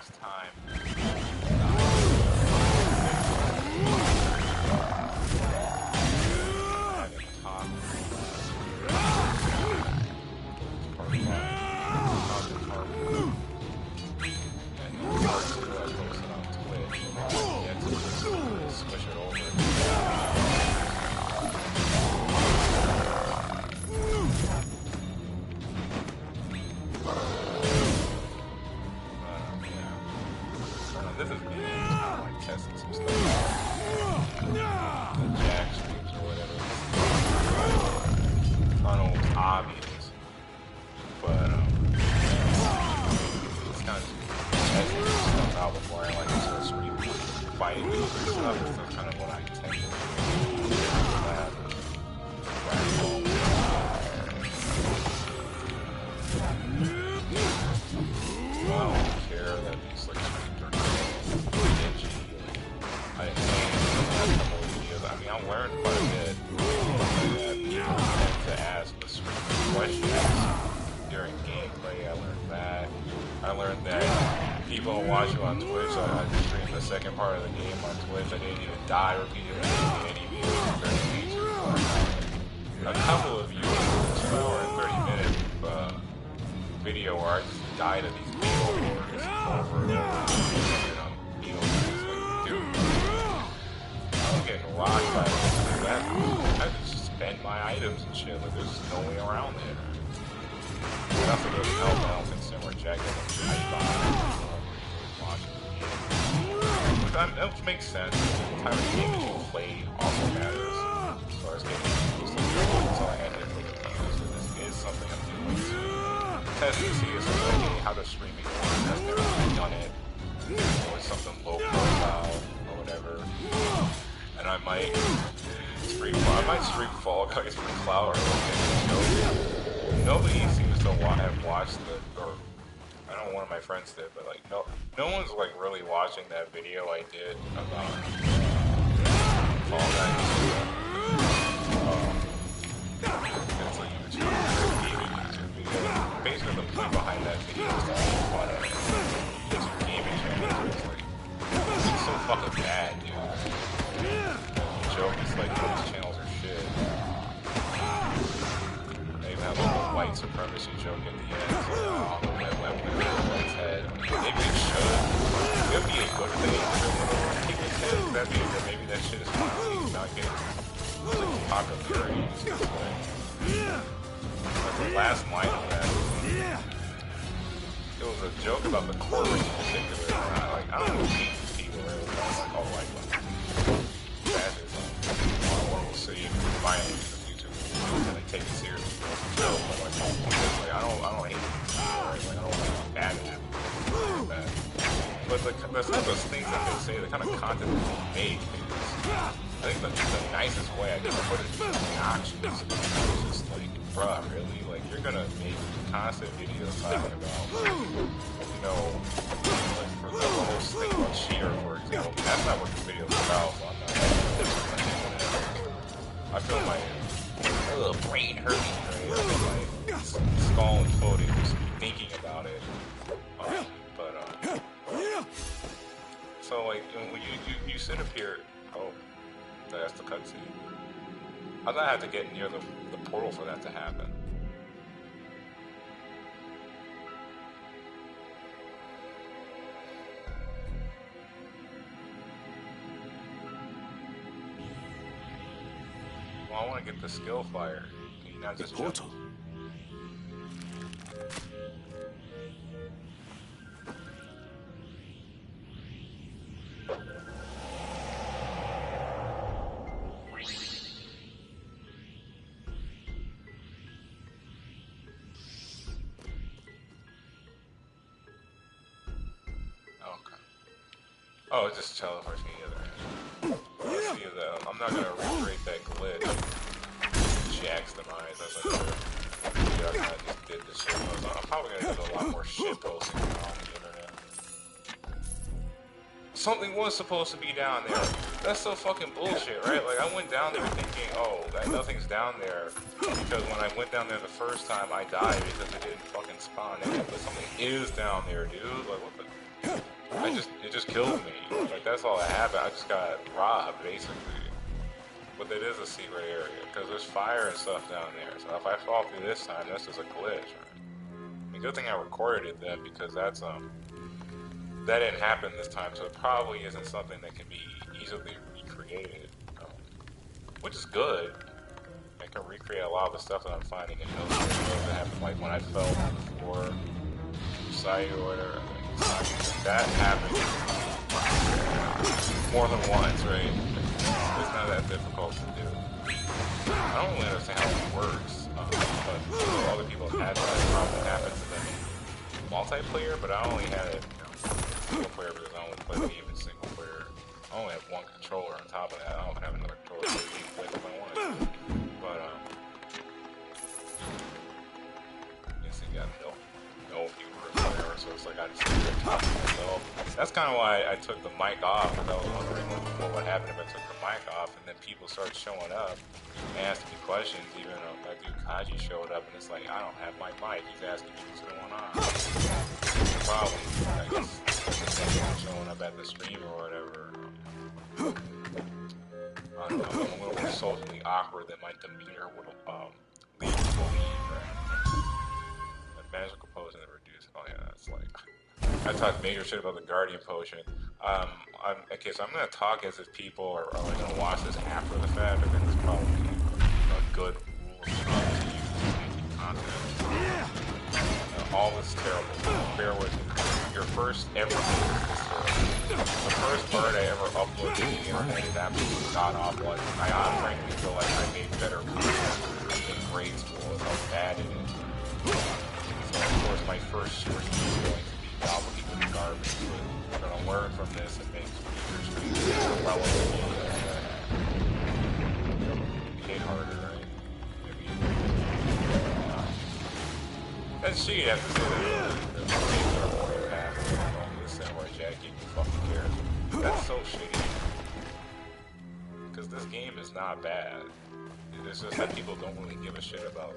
last time. Switch it over. This is me like testing some stuff. The jack streams or whatever. I don't know if it's obvious, but it's kind of testing stuff out before I like start streaming. Fighting and stuff. That's kind of what I intend to do. I don't care that these like streams are edgy. I think the last couple of videos, I mean, I'm learning quite a bit. People tend to ask the questions during gameplay. I learned that people watch you on Twitch. I streamed the second part of the game on Twitch. I didn't even die repeatedly in any views. A couple of views, 2 hour and 30 minute video where I just died of these people over and over. And I'm, like, dude, I'm getting rocked by this. I have to spend my items and shit. Like, there's no way around there. Nothing really help. I don't think Samurai Jack is that makes sense. The type of game that you play also matters. As far as getting used to it, so I had to take a so this is something I'm doing to test to see if how the streaming works. I've never really done it. Or something low profile or whatever. And I might stream Fall Guys for Cloud or something. Nobody seems to have watched or I don't know, one of my friends did, but like no one's like really watching that video I did about Fall Guys. It's a YouTube video. Basically, the point behind that video is that it's your gaming channel. It's so fucking bad, dude. The joke is like those channels are shit. They have a little white supremacy joke at the end. So, white's head. Maybe it should. It would be a good thing. That'd be good. Maybe that shit is finally not getting like, popularity. Like the last line of that. It was a joke about the core ring in particular. I don't know if people really like, oh, like that is so you can violate the YouTube and like take it seriously. No, but like I don't hate it. Like I don't like bad at it. But the type of things that they say, the kind of content that they make, I think the nicest way I can put it is obnoxious. It's just like, bruh, really? Like, you're gonna make constant videos talking about, you know, like, for the whole thing about Sheer, for example. That's not what the video's about, so I'm not I feel my brain hurting, right? My skull imploding just thinking about it. So like when you sit up here, oh, that's the cutscene. I thought I had to get near the portal for that to happen. Well, I want to get the skill fire. Can you not just portal? Oh, it just teleports me either. Let's see that. I'm not gonna recreate that glitch. Jack's demise. That's like I just did this shit. I'm probably gonna do a lot more shit posting on the internet. Something was supposed to be down there. That's so fucking bullshit, right? Like I went down there thinking, oh, that nothing's down there, because when I went down there the first time, I died because it didn't fucking spawn in. But something is down there, dude. Like what the? it just killed me. Like that's all that happened. I just got robbed basically. But it is a secret area because there's fire and stuff down there. So if I fall through this time, that's just a glitch. Right? The good thing I recorded it then because that didn't happen this time. So it probably isn't something that can be easily recreated, which is good. I can recreate a lot of the stuff that I'm finding in those videos that happened, like when I fell on the floor, Sai or whatever. That happened more than once, right? It's not that difficult to do. I don't really understand how it works, but other people have had that problem happen to them in multiplayer, but I only had it, single player because I only play the game in single player. I only have one controller on top of that. I don't have another controller so you can play if I want to. But, yes, you got no viewer or whatever, so it's like I just sit talk to myself. That's kind of why I took the mic off, because I was wondering what would happen if I took the mic off, and then people started showing up and asking me questions. Even my dude Kaji showed up, and it's like, I don't have my mic. He's asking me what's going on. Probably, I guess, showing up at the stream or whatever. I don't know, I'm a little more socially awkward than my demeanor would lead to believe, right? The magical potion that reduces. Oh yeah, that's like I talked major shit about the Guardian potion. Okay, so I'm gonna talk as if people are gonna watch this after the fact. I think it's probably a good rule of thumb to use in making content. All this terrible. Bear with me. Your first ever video is this terrible. The first part I ever uploaded to the internet is absolutely god awful. I frankly feel like I made better content in grade school as how bad it is. So of course my first stream is going to be gobbledygook garbage, but I'm gonna learn from this and make future streams relevant. Hit harder, right? Maybe. That's shitty to have to say that. Don't listen or Jack, you fucking care. That's so shitty. Because this game is not bad. It's just that people don't really give a shit about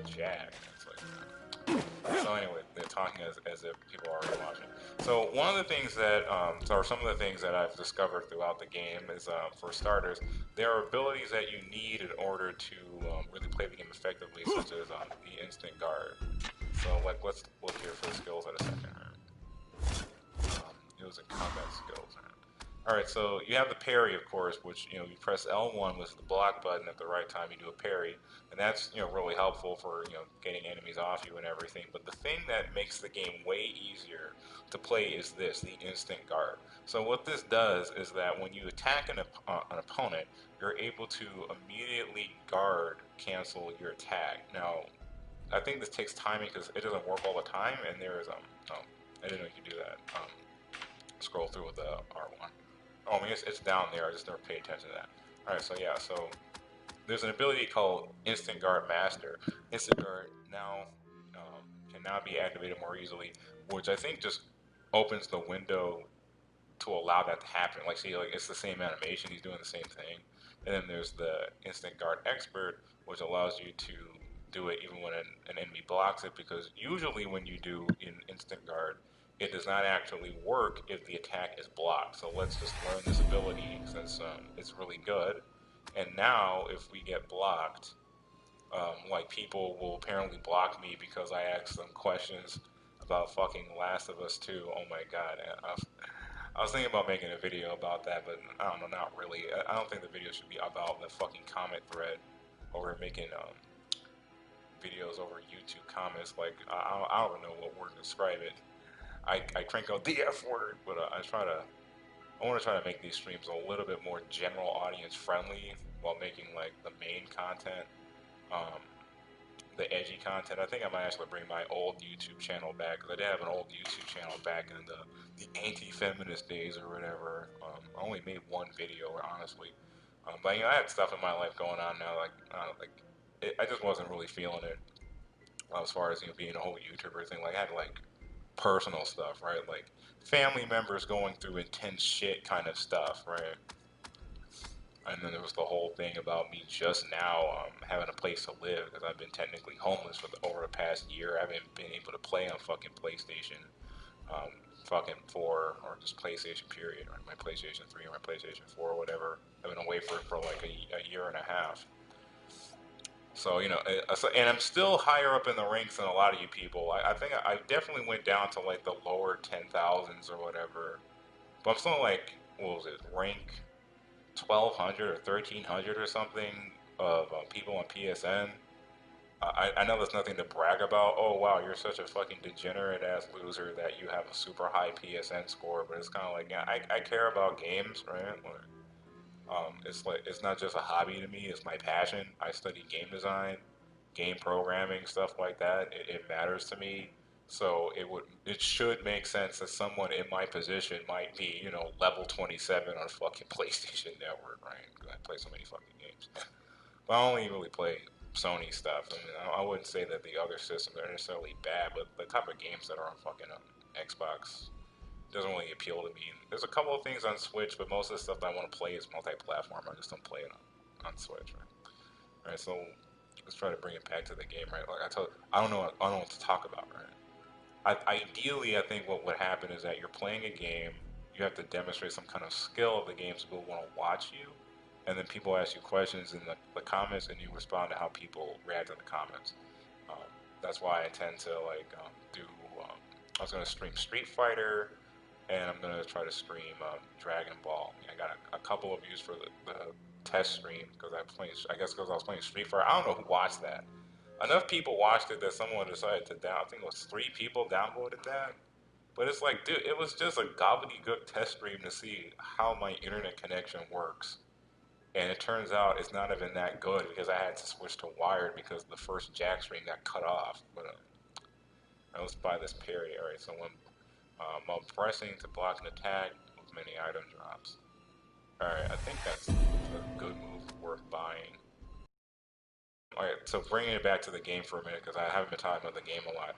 Jack. It's like, so anyway, they're talking as if people are already watching. So one of the things that, or some of the things that I've discovered throughout the game is, for starters, there are abilities that you need in order to really play the game effectively, such as the instant guard. So like, let's look here for the skills at a second. It was in combat skills. Alright, so you have the parry, of course, which, you press L1 with the block button at the right time, you do a parry, and that's, really helpful for, getting enemies off you and everything. But the thing that makes the game way easier to play is this, the instant guard. So what this does is that when you attack an opponent, you're able to immediately guard cancel your attack. Now, I think this takes timing because it doesn't work all the time, and there is, oh, I didn't know you could do that. Scroll through with the R1. Oh, I mean, it's down there. I just never paid attention to that. Alright, so yeah, so there's an ability called Instant Guard Master. Instant Guard now can now be activated more easily, which I think just opens the window to allow that to happen. Like, see, like it's the same animation. He's doing the same thing. And then there's the Instant Guard Expert, which allows you to do it even when an enemy blocks it, because usually when you do an Instant Guard, it does not actually work if the attack is blocked. So let's just learn this ability since it's really good. And now if we get blocked, like people will apparently block me because I asked them questions about fucking Last of Us 2. Oh my god. I was thinking about making a video about that, but I don't know, not really. I don't think the video should be about the fucking comment thread over making videos over YouTube comments. Like, I don't know what word to describe it. I crank out the F word, but I want to try to make these streams a little bit more general audience friendly while making like the main content, the edgy content. I think I might actually bring my old YouTube channel back, because I did have an old YouTube channel back in the anti-feminist days or whatever. I only made one video, honestly, but I had stuff in my life going on now. I just wasn't really feeling it as far as being a whole YouTuber thing. Like I had like personal stuff, right? Like family members going through intense shit kind of stuff, right? And then there was the whole thing about me just now having a place to live, because I've been technically homeless for over the past year. I haven't been able to play on fucking PlayStation. fucking 4 or just PlayStation period, or my PlayStation 3 or my PlayStation 4 or whatever. I've been away for like a year and a half. So, and I'm still higher up in the ranks than a lot of you people. I think I definitely went down to like the lower 10,000s or whatever. But I'm still like, what was it, rank 1,200 or 1,300 or something of people on PSN. I know there's nothing to brag about. Oh wow, you're such a fucking degenerate ass loser that you have a super high PSN score. But it's kind of like, yeah, I care about games, right? It's like it's not just a hobby to me; it's my passion. I study game design, game programming, stuff like that. It matters to me. So it should make sense that someone in my position might be, level 27 on fucking PlayStation Network, right? Because I play so many fucking games. But I only really play Sony stuff. I mean, I wouldn't say that the other systems are necessarily bad, but the type of games that are on fucking Xbox doesn't really appeal to me. There's a couple of things on Switch, but most of the stuff that I want to play is multi-platform. I just don't play it on Switch, right? All right, so let's try to bring it back to the game, right? Like I don't know, what to talk about, right? Ideally, I think what would happen is that you're playing a game, you have to demonstrate some kind of skill of the game so people want to watch you, and then people ask you questions in the comments, and you respond to how people react to the comments. Um, that's why I tend to like do. I was gonna stream Street Fighter, and I'm gonna try to stream Dragon Ball. I got a couple of views for the test stream because I guess because I was playing Street Fighter. I don't know who watched that. Enough people watched it that someone decided to down. I think it was 3 people downloaded that. But it's like, dude, it was just a gobbledygook test stream to see how my internet connection works. And it turns out it's not even that good because I had to switch to wired because the first jack stream got cut off. But let's buy this parry. All right, so when while pressing to block an attack with many item drops. All right, I think that's a good move worth buying. All right, so bringing it back to the game for a minute because I haven't been talking about the game a lot.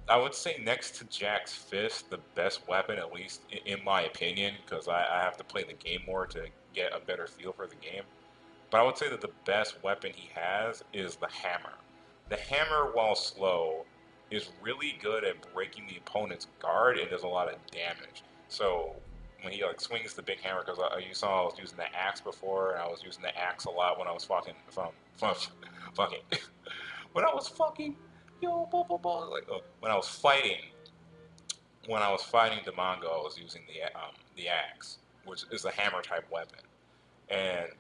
I would say next to Jack's fist, the best weapon, at least in my opinion, because I have to play the game more to get a better feel for the game. But I would say that the best weapon he has is the hammer. The hammer, while slow, is really good at breaking the opponent's guard and does a lot of damage. So when he like swings the big hammer, because you saw I was using the axe before, and I was using the axe a lot when I was fucking, when I was fucking, yo, blah, blah, blah, like when I was fighting Demongo, I was using the axe, which is a hammer type weapon, and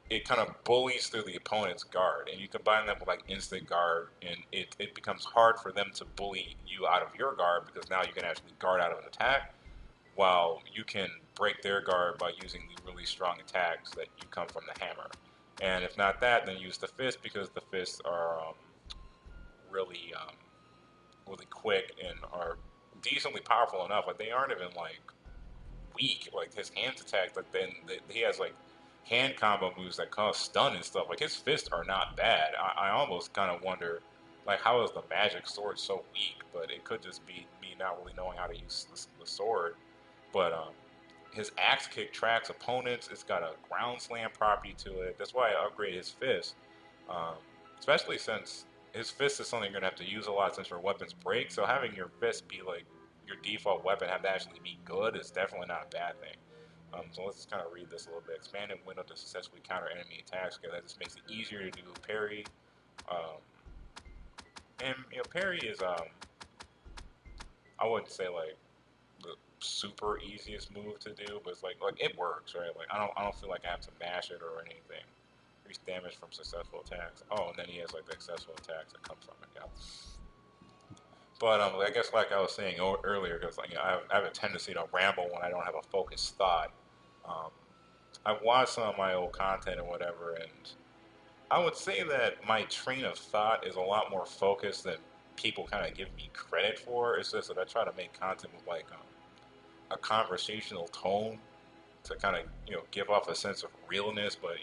it kind of bullies through the opponent's guard, and you combine that with like instant guard, and it becomes hard for them to bully you out of your guard because now you can actually guard out of an attack, while you can break their guard by using the really strong attacks that you come from the hammer. And if not that, then use the fist because the fists are really really quick and are decently powerful enough. Like they aren't even like weak. Like his hands attack, but then he has like hand combo moves that cause stun and stuff. Like his fists are not bad. I almost kind of wonder, like, how is the magic sword so weak? But it could just be me not really knowing how to use the sword. But his axe kick tracks opponents. It's got a ground slam property to it. That's why I upgraded his fist, um, especially since his fist is something you're gonna have to use a lot since your weapons break. So having your fist be like your default weapon, have to actually be good, is definitely not a bad thing. So let's kind of read this a little bit. Expanded window to successfully counter enemy attacks. Okay, that just makes it easier to do parry. Um, and parry is I wouldn't say like the super easiest move to do, but it's like it works, right? Like I don't feel like I have to mash it or anything. Increase damage from successful attacks. Oh, and then he has like the successful attacks that come from it. Yeah. But I guess like I was saying earlier, because like I have a tendency to ramble when I don't have a focused thought. Um, I've watched some of my old content and whatever, and I would say that my train of thought is a lot more focused than people kind of give me credit for. It's just that I try to make content with like a conversational tone to kind of give off a sense of realness, but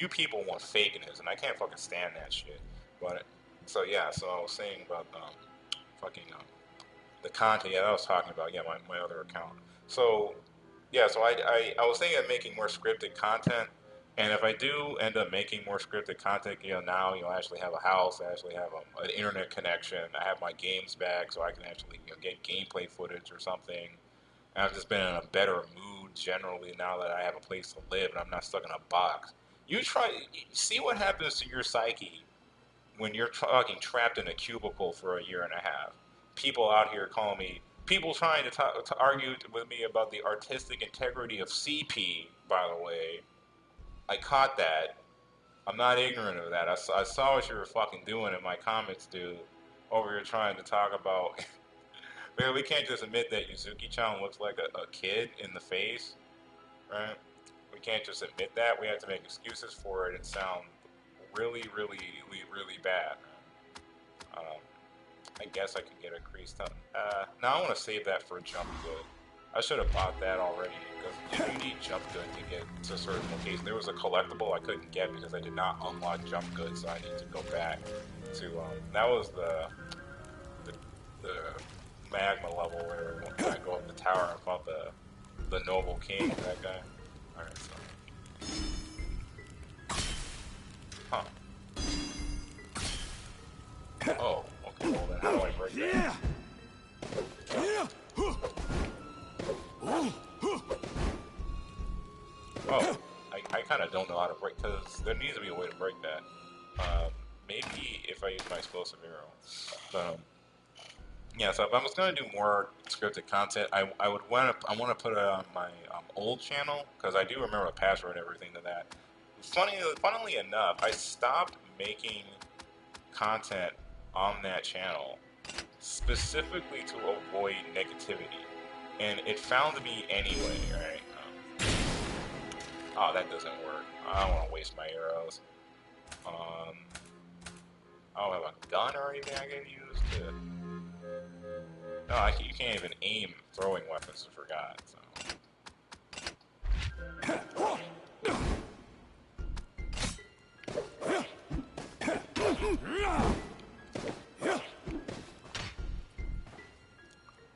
you people want fakeness, and I can't fucking stand that shit. But so yeah, so I was saying about fucking the content. Yeah, I was talking about my other account. So yeah, so I was thinking of making more scripted content, And if I do end up making more scripted content, now, I actually have a house, I actually have an internet connection, I have my games back, so I can actually, get gameplay footage or something. And I've just been in a better mood generally now that I have a place to live and I'm not stuck in a box. See what happens to your psyche when you're fucking trapped in a cubicle for a year and a half. People out here calling me, people trying to argue with me about the artistic integrity of CP, by the way. I caught that. I'm not ignorant of that. I saw what you were fucking doing in my comments, dude. Over here trying to talk about. Man, we can't just admit that Yuzuki-chan looks like a kid in the face, right? We can't just admit that. We have to make excuses for it and sound really, really, really, really bad. Um, I guess I could get a crease ton. Now I want to save that for Jump Good. I should have bought that already because you need Jump Good to get to certain locations. There was a collectible I couldn't get because I did not unlock Jump Good, so I need to go back to. That was the magma level where I go up the tower and fought the noble king, that guy. Alright, so. Huh. Oh, okay, well then how do I break that? Oh, I kind of don't know how to break, because there needs to be a way to break that. Maybe if I use my explosive arrow. But, yeah, so if I was going to do more scripted content, I want to put it on my old channel, because I do remember the password and everything to that. Funnily enough, I stopped making content on that channel specifically to avoid negativity, and it found me anyway, right? Oh, that doesn't work. I don't want to waste my arrows. I don't have a gun or anything I can use to... No, you can't even aim throwing weapons, I forgot, so...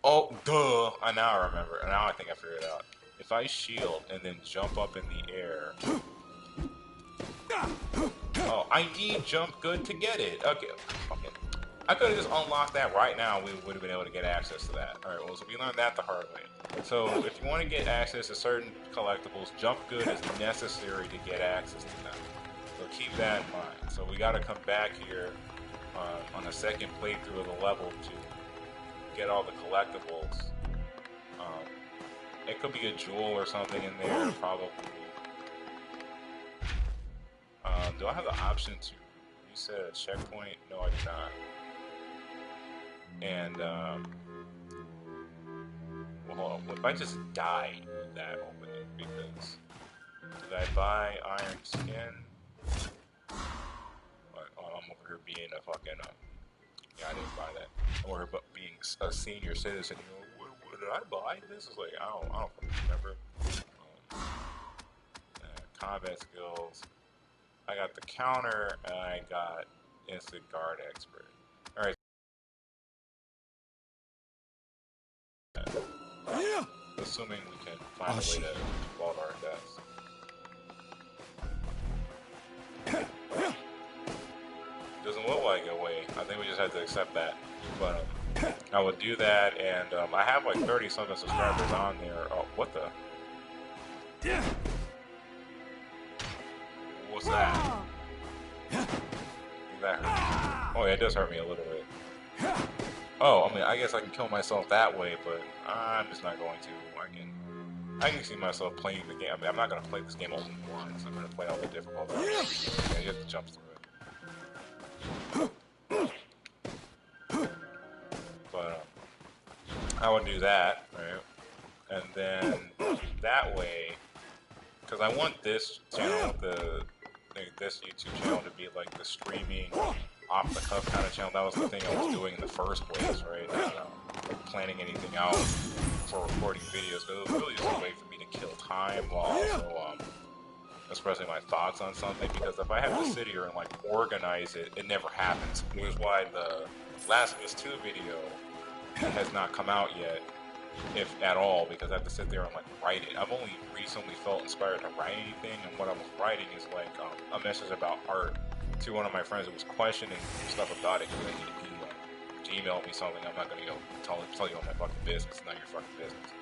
Oh, duh! Now I remember. Now I think I figured it out. If I shield and then jump up in the air... Oh, I need Jump Good to get it. Okay, I could have just unlocked that right now. We would have been able to get access to that. Alright, well, so we learned that the hard way. So, if you want to get access to certain collectibles, Jump Good is necessary to get access to them. So keep that in mind. So we got to come back here on the second playthrough of the level to get all the collectibles. It could be a jewel or something in there, probably. Do I have the option to reset a checkpoint? No, I do not. And, well, hold on. What if I just died with that opening? Because, did I buy Iron Skin? I'm over here being a fucking, yeah, I didn't buy that. I'm over here being a senior citizen. What did I buy? This is like, I don't fucking remember. Combat skills. I got the counter, and I got instant guard expert. Alright. Assuming we can find a way to vault our deaths. Doesn't look like a way. I think we just have to accept that. But I would do that, and I have like 30-something subscribers on there. Oh, what the? What's that? That hurt. Oh yeah, it does hurt me a little bit. Oh, I mean, I guess I can kill myself that way, but I'm just not going to. I can see myself playing the game. I mean, I'm not going to play this game only once. I'm going to play all the difficult options. Yeah, you have to jump through it. But I would do that, right? And then that way, because I want this channel, this YouTube channel to be like the streaming, off-the-cuff kind of channel. That was the thing I was doing in the first place, right? Not planning anything out for recording videos, but it was really just a way for me to kill time while also expressing my thoughts on something. Because if I have to sit here and like organize it, it never happens. Which is why the Last of Us 2 video has not come out yet. if at all, because I have to sit there and like write it. I've only recently felt inspired to write anything, and what I was writing is like a message about art to one of my friends who was questioning stuff about it. He emailed me something. I'm not gonna tell you all my fucking business. It's not your fucking business.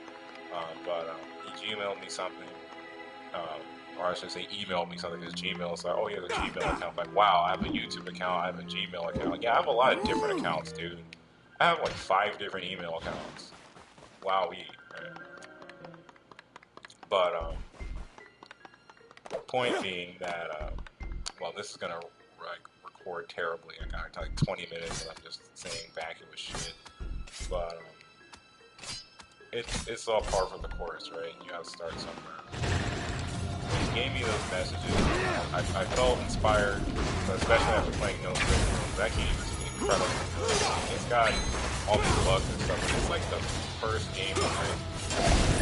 But he Gmailed me something, or I should say emailed me something. His Gmail is like, oh, he has a Gmail account. Like, wow, I have a YouTube account. I have a Gmail account. Like, yeah, I have a lot of different accounts, dude. I have like 5 different email accounts. Wow, right? But point being that well, this is gonna like record terribly. I got like 20 minutes, and I'm just saying vacuous shit. But it's all par for the course, right? You have to start somewhere. When he gave me those messages, I felt inspired, especially after playing No Strings. That game is incredible. It's got all these bugs and stuff. It's like the first game in like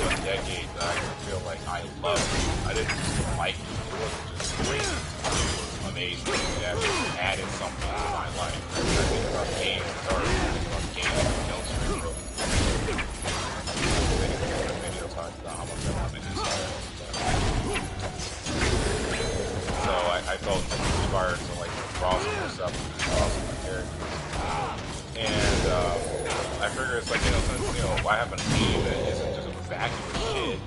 a decade that I feel like I loved. I didn't just like it. It wasn't just great. It was amazing. It actually added something to my life. I think about games, or I think about games with No Strings. Video talking about how much I love it. So I felt inspired to like draw some more stuff and draw some more characters. And I figure it's like, since, I have a game that isn't just a vacuous shit,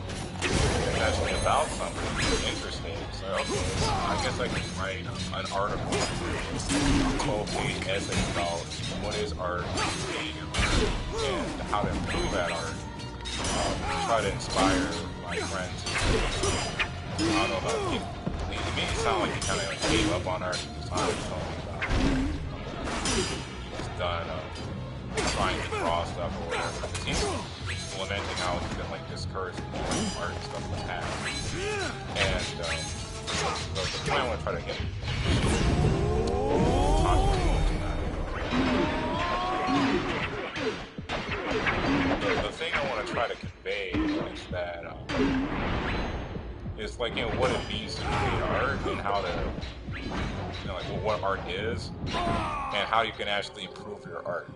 it's actually about something interesting. So, okay, I guess I can write an article, a 12-page essay about what is art and how to improve that art. Try to inspire my friends. I don't know about people. It made it sound like he kind of like gave up on art at the time. He's done trying to draw stuff or whatever. He's lamenting how he's been like discouraged from doing art and stuff in the past. And so the point I want to try to get the thing I want to try to convey is that it's like, what it means to create art and how to, like what art is and how you can actually improve your art.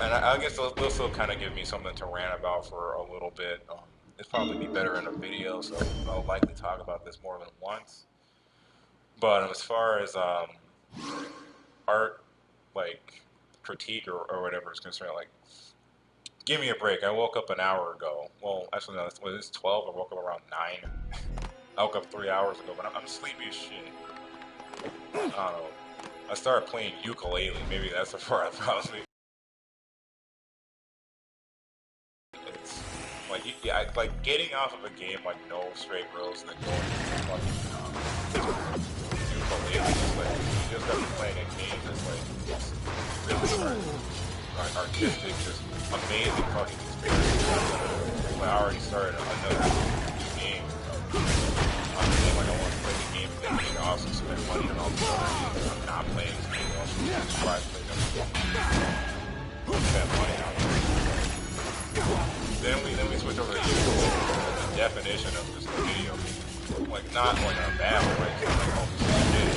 And I guess this will kind of give me something to rant about for a little bit. It'd probably be better in a video, so I'll likely talk about this more than once. But as far as art, like critique or whatever is concerned, like, give me a break. I woke up an hour ago. Well, actually, no, it's 12. I woke up around 9. I woke up 3 hours ago, but I'm sleepy as shit. I don't know. I started playing ukulele. Maybe that's the part I probably. It's like, like getting off of a game like No Straight Girls and then going to fucking ukulele. Just like, you just gotta be playing a game that's like really artistic, just amazing fucking experience. I already started another game. I'm saying like I want to play the game and then I also spend money on all the other games. I'm not playing this game. I also try to play them. Spend money on it. Then we switch over to the definition of just a video game. Like not like in a bad way, like oh shit.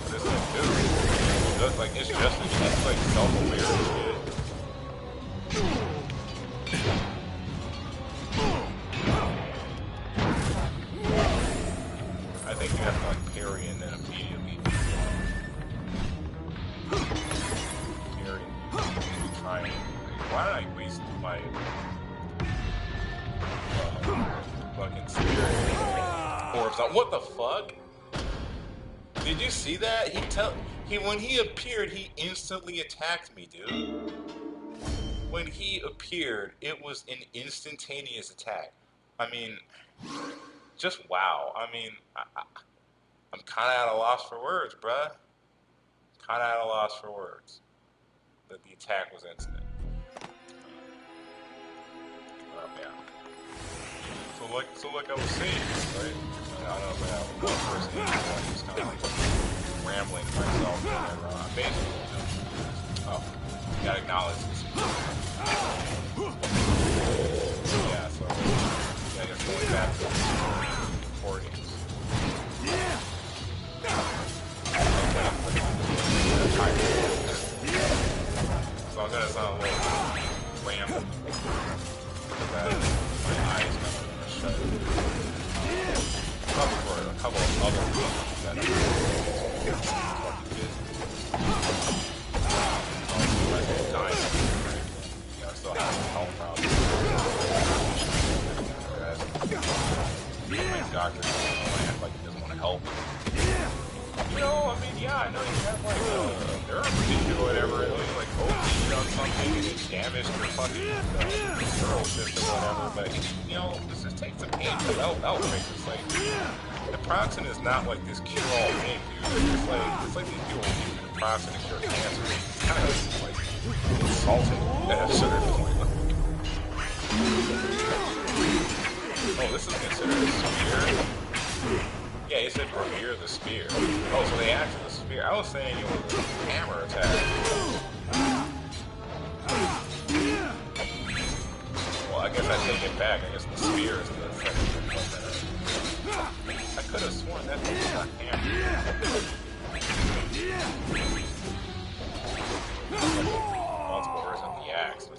But it's like dude, it's just like self-aware shit. I think you have to like parry and then immediately try and why did I waste my fucking spirit orbs on what the fuck? Did you see that? When he appeared, he instantly attacked me, dude. When he appeared, it was an instantaneous attack. I mean, just wow. I mean, I'm kind of at a loss for words, bruh. Kind of at a loss for words. That the attack was instant. Yeah. So like I was saying, right? I don't know if I have one person in here, I'm just kind of like rambling to myself. And, basically, oh, you gotta acknowledge this. Yeah, so I guess going back to recordings. So I'm gonna sound a little rambling. because my eyes kind of want to shut. Probably for a couple of other reasons that I'm fucking business. Also, I say dying, right? You know, I still have some health problems. My doctor doesn't like he doesn't want to help. You know, I mean, yeah, I know you have like a nerve issue or whatever, like OD on something and it's damaged your fucking neural system or whatever, but you know, this just takes some pain to outbreaks. It's like naproxen is not like this cure-all thing, dude. It's like these people use naproxen to cure cancer. It's kind of like insulting at a certain point. Oh, this is considered a spear? Yeah, he said revere the spear. Oh, so they actually the spear. I was saying it was a hammer attack. Well, I guess I take it back. I guess the spear is the second one. I could have sworn that was not hammer. Multiple words on the axe.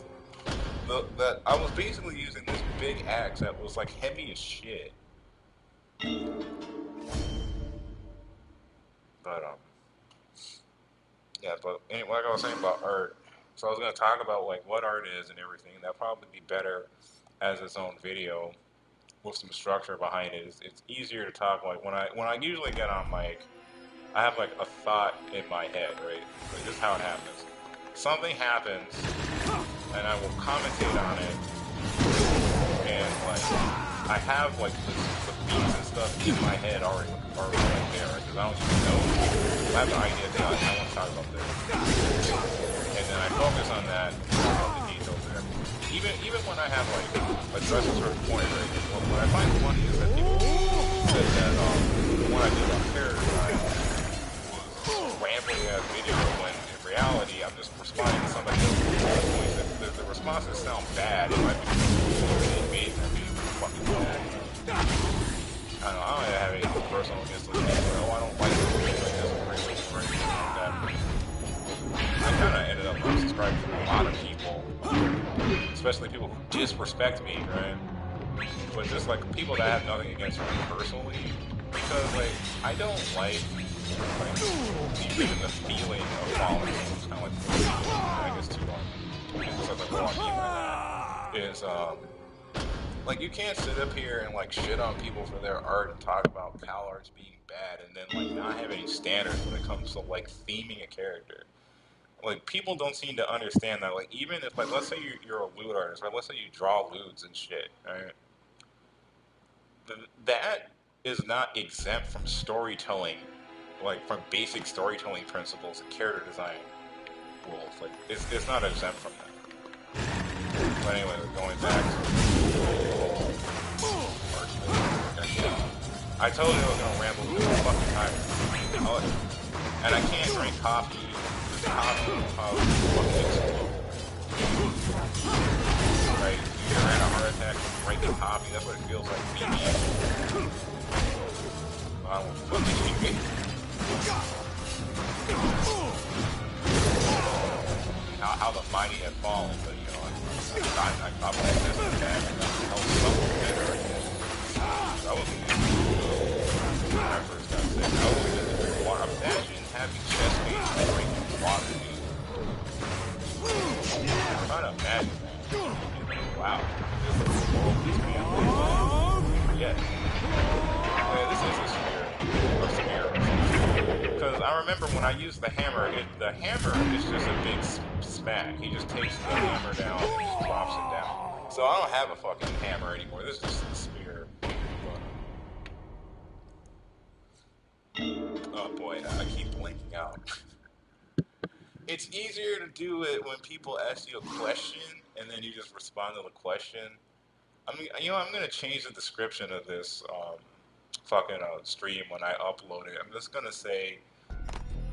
I was basically using this big axe that was like heavy as shit. But yeah, but anyway, like I was saying about art, so I was gonna talk about like what art is and everything. That'd probably be better as its own video with some structure behind it. It's easier to talk like when I usually get on mic, I have like a thought in my head, right? Like, this is how it happens. Something happens, and I will commentate on it, and like I have like the beats and stuff in my head already right there, right? Because I don't even know. I have the idea that I want to talk about this, and then I focus on that, on the details there. Even when I have like addressed a certain point, right? What I find funny is that people said that when I did on character design, rambling ass video when in reality I'm just responding to somebody else's points. The responses sound bad. It might be made that video fucking bad. I don't have anything personal against those people. I don't like those things like this or anything like that. I kind of ended up unsubscribing from a lot of people, especially people who disrespect me, right? But just like people that have nothing against me personally, because like I don't like even the feeling of following. It's kind of like I guess too long. It's like a long that is like you can't sit up here and like shit on people for their art and talk about CalArts being bad and then like not have any standards when it comes to like theming a character. Like people don't seem to understand that. Like even if like let's say you're a lewd artist, right? Let's say you draw lewds and shit, right? That is not exempt from storytelling, like from basic storytelling principles and character design rules. Like it's not exempt from that. But anyway, going back to I told you I was gonna ramble through the fucking time. And I can't drink coffee. Coffee fucking explode. Right? You ever had a heart attack drinking coffee? That's what it feels like to me. I don't fucking eat. How the mighty have fallen, but you know, I probably just as bad and I held something better. I was when I first got sick. I was just drinking water. Imagine having chest pain and drinking water, dude. I'm trying to imagine that. Wow. This is the world is being yeah. This is a spear. Or spear. Because I remember when I used the hammer, the hammer is just a big smack. He just takes the hammer down and just drops it down. So I don't have a fucking hammer anymore. This is just a spear. Oh boy, I keep blinking out. It's easier to do it when people ask you a question and then you just respond to the question. I mean, you know, I'm gonna change the description of this fucking stream when I upload it. I'm just gonna say,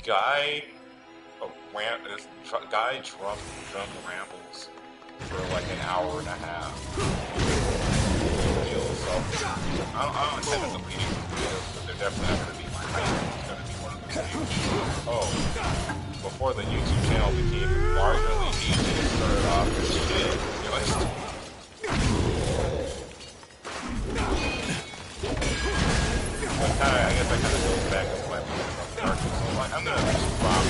guy drunk rambles for like an hour and a half. So I don't intend to delete these videos, but they're definitely not gonna be my highlight. It's gonna be one of the things. Oh, before the YouTube channel became marginally easy, it started off with shit. You know, list. But I guess that kind of goes back to what I'm saying about the arc. So I'm gonna stop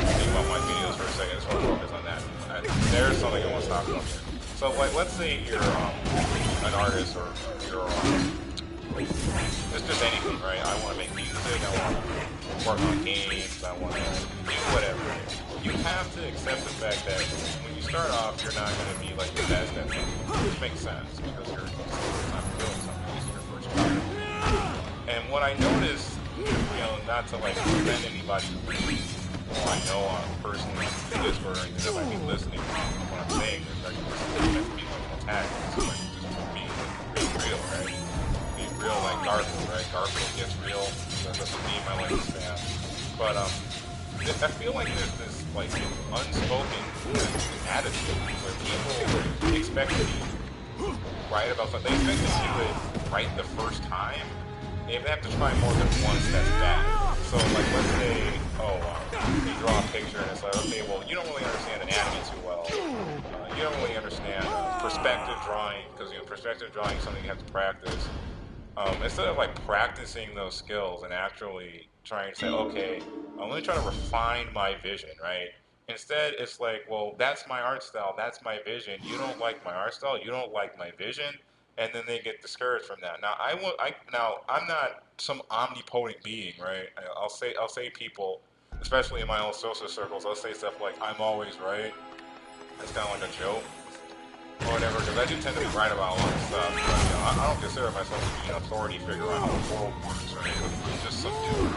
thinking about my videos for a second. I just want to focus on that. There's something I want to stop about here. So like, let's say you're an artist or you're it's just anything, right? I want to make music. I want to work on games. I want to do whatever. You have to accept the fact that when you start off, you're not going to be like the best at something, which makes sense because you're not doing something. This is your first project. And what I noticed, not to like offend anybody who I know on personally Discord or anything that might be listening, what I'm saying is like this to be like an attack. It's like just being real, right? Being real like Garfield, right? Garfield gets real. That's a meme I like to spam. But I feel like there's this like unspoken attitude where people expect to be right about something. They expect to do it right the first time. If they have to try more than once, that's bad. So like, let's say, you draw a picture and it's like, okay, well, you don't really understand anatomy too well. You don't really understand perspective drawing, because perspective drawing is something you have to practice. Instead of like practicing those skills and actually trying to say, okay, I'm going to try to refine my vision, right? Instead, it's like, well, that's my art style, that's my vision. You don't like my art style, you don't like my vision, and then they get discouraged from that. Now, I'm not some omnipotent being, right? I'll say people, especially in my own social circles, I'll say stuff like, I'm always right. It's kind of like a joke or whatever, because I do tend to be right about a lot of stuff. But, I don't consider myself to be an authority figure on how the world works, right? I'm just some dude.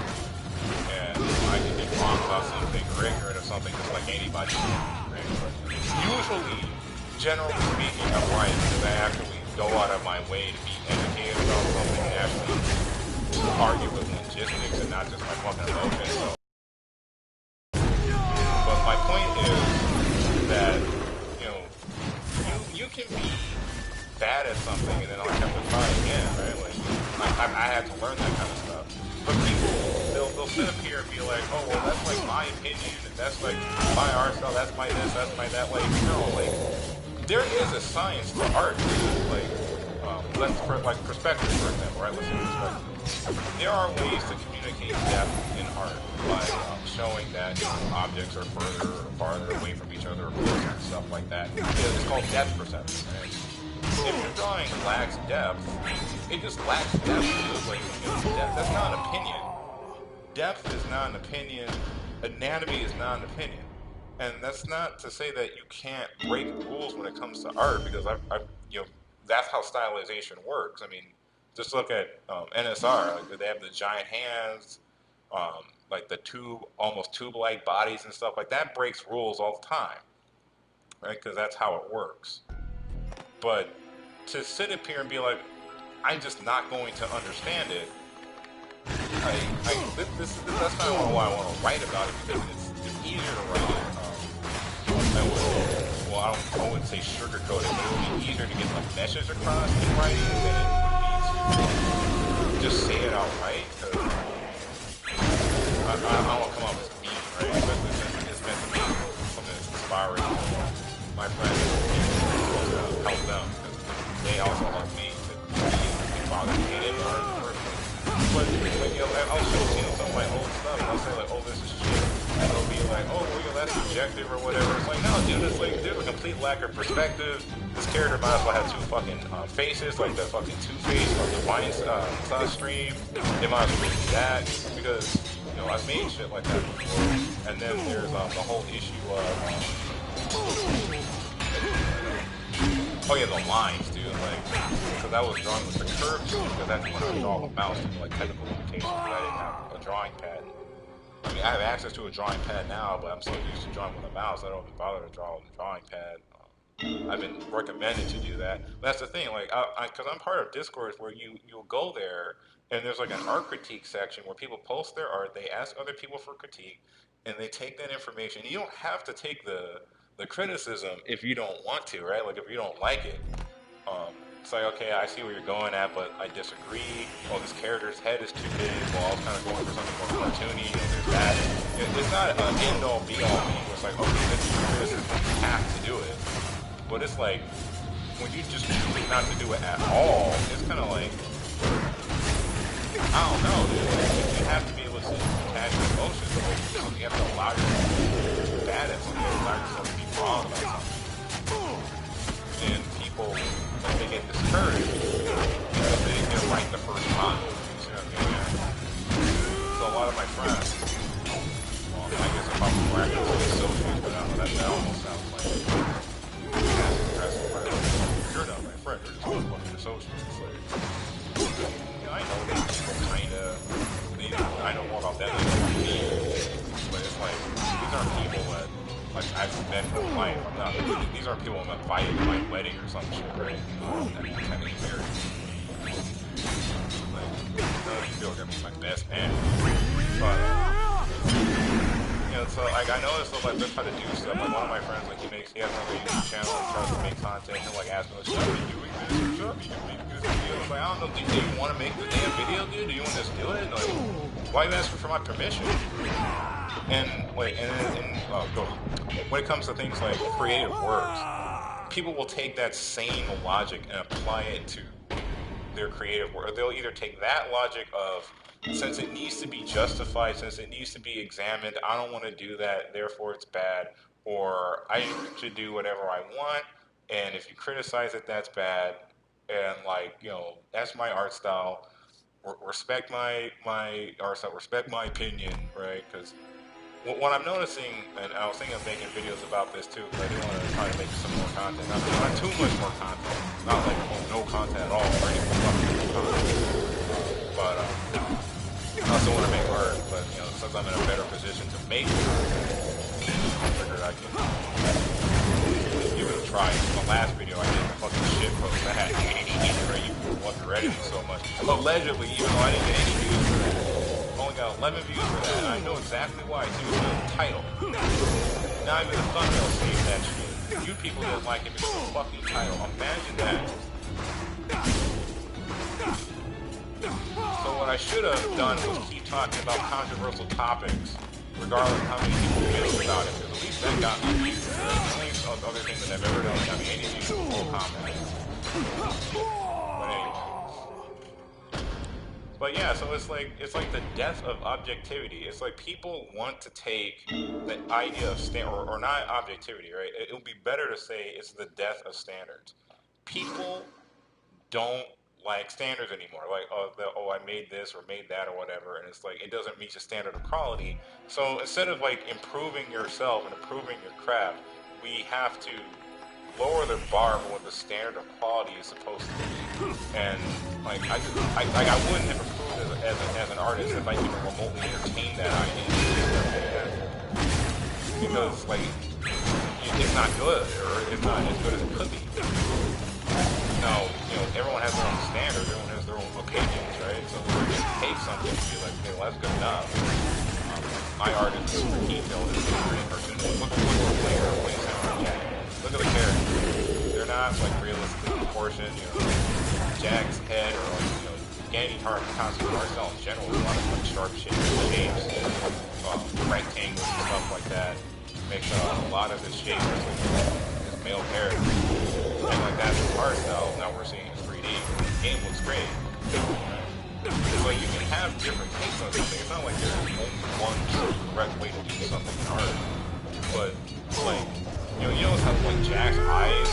And I can be wrong about something or ignorant of something just like anybody, right? But usually, generally speaking, I'm right because I actually go out of my way to be educated about something and actually argue with logistics and not just my fucking emotions. So. But my point is that, you can be bad at something and then I'll have to try again, right? Like, I had to learn that kind of stuff. But people, they'll sit up here and be like, oh, well, that's like my opinion, and that's like my art style, that's my this, that's my that. Like, no, like, there is a science to art, like, like perspective, for example, right? Let's say perspective. There are ways to communicate depth in art by showing that objects are further or farther away from each other, or closer and stuff like that. It's called depth perception, right? If your drawing lacks depth, it just lacks depth. Like, that's not an opinion. Depth is not an opinion. Anatomy is not an opinion. And that's not to say that you can't break rules when it comes to art, because that's how stylization works. I mean, just look at NSR. Like, they have the giant hands, like the almost tube-like bodies and stuff like that. Breaks rules all the time, right? Because that's how it works. But to sit up here and be like, I'm just not going to understand it, that's not why I want to write about it, because it's easier to write it. I wouldn't say sugarcoat it, but it would be easier to get the message across in writing than it would be to just say it outright, because I don't want to come off as mean, right? Especially since it's meant to be something that's inspiring. My friends, help them, because they also help me to be bothered to get in art. But I'll show some of my old stuff, and I'll say like, oh, this is shit. And they'll be like, oh, well, that's subjective or whatever. It's like, no, dude, it's like, there's a complete lack of perspective. This character might as well have two fucking faces, like the fucking Two-Face from the Wine stream. They might as well do that, because, I've made shit like that before. And then there's the whole issue of, oh yeah, the lines, dude, like, because I was drawing with the curve tool, because that's when I draw the mouse, like technical limitations, but I didn't have a drawing pad. I mean, I have access to a drawing pad now, but I'm so used to drawing with a mouse, I don't even bother to draw with a drawing pad. I've been recommended to do that. But that's the thing, like, because I'm part of Discord where you'll go there, and there's like an art critique section where people post their art, they ask other people for critique, and they take that information. You don't have to take the criticism if you don't want to, right? Like, if you don't like it. It's like, okay, I see where you're going at, but I disagree. Oh, this character's head is too big. Well, I was kind of going for something more cartoony, and there's that. It's not an end-all, be-all thing where it's like, okay, this is your criticism, you have to do it. but it's like, when you just choose not to do it at all, it's kind of like, I don't know, dude. Like, you have to be able to detach your emotions. Like, you have to allow yourself to be bad at something, allow yourself to be wrong about something. And people, like, they get discouraged because they didn't get it right the first time. You see what I mean? So a lot of my friends, well, I guess I'm probably more active with associates, but I don't know, that almost sounds like passive aggressive, right? You're not my friend, you're just a bunch of associates. It's like, you know, I know that people kinda, I know more about them than me, but it's like, these aren't people that, like, I've met in real life. I'm not, these aren't people I'm invited to my wedding or some shit, right? I'm kind of married. Like, I feel like I'm my best man. But, you know, so, like, I noticed, so, like, they're trying to do stuff. Like, one of my friends, like, he has another YouTube channel and tries to make content. He'll, like, ask me, like, should I be doing this? Or should I be making this video? It's like, I don't know, do you want to make the damn video, dude? Do you want to just do it? Like, why are you asking for my permission? And, like, when it comes to things like creative works, people will take that same logic and apply it to their creative work. They'll either take that logic of, since it needs to be justified, since it needs to be examined, I don't want to do that, therefore it's bad, or I should do whatever I want, and if you criticize it, that's bad, and, like, you know, that's my art style. Respect my art style, respect my opinion, right? Because what I'm noticing, and I was thinking of making videos about this too, because I do want to try to make some more content. Not too much more content. Not like no content at all, or any fucking content. But I also want to make art, but, you know, since I'm in a better position to make content, I figured I can give it a try. In the last video, I did the fucking shit post. I had 80 views, right? You wasn't ready so much. Allegedly, even though I didn't get any views for that. Only got 11 views for that, and I know exactly why. It's due to the title. Not even the thumbnail saved that shit. You people didn't like it because of the fucking title. Imagine that. So what I should have done was keep talking about controversial topics, regardless of how many people feel about it, because at least that got me views. The only other thing that I've ever done got me any views or comments. But anyway. But yeah, so it's like the death of objectivity. It's like people want to take the idea of or not objectivity, right? It would be better to say it's the death of standards. People don't like standards anymore. Like, I made this or made that or whatever, and it's like it doesn't meet the standard of quality. So instead of like improving yourself and improving your craft, we have to lower the bar for what the standard of quality is supposed to be. And like I wouldn't have improved as an artist if I even remotely entertained that idea. Because like it's not good, or it's not as good as it could be. Now, you know, everyone has their own standards, everyone has their own opinions, right? So we're going to take something and be like, okay, well, that's good enough. My art is super detailed, it's super cartoonish. Look at the player, look at the characters. They're not like realistically proportioned, you know. Jack's head, or like, you know, Gandy Concept art style in general, a lot of like sharp shapes, rectangles and stuff like that. Makes a lot of his shapes like his male character. And like that's his art style. Now we're seeing it in 3D. The game looks great. It's like you can have different takes on something. It's not like there's only one correct way to do something in art. But like, you know how like Jack's eyes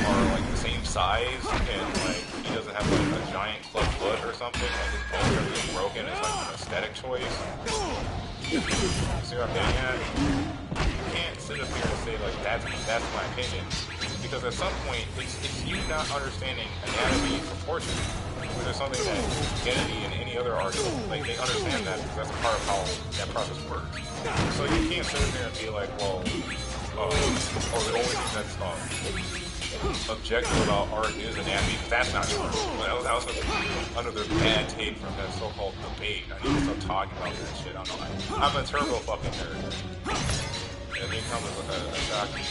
are like the same size, and like he doesn't have like a giant club foot or something. Like his bones are being broken. It's like an aesthetic choice. You see what I'm getting at? You can't sit up here and say like that's my opinion. Because at some point, it's you not understanding anatomy and proportion, which is something that Kennedy and any other artist, like, they understand that because that's part of how that process works. So you can't sit there and be like, well, or the only thing that's objective about art is anatomy. That's not true. That was another bad take from that so-called debate. I need to stop talking about that shit. I'm a turbo fucking nerd. And they come with a shocking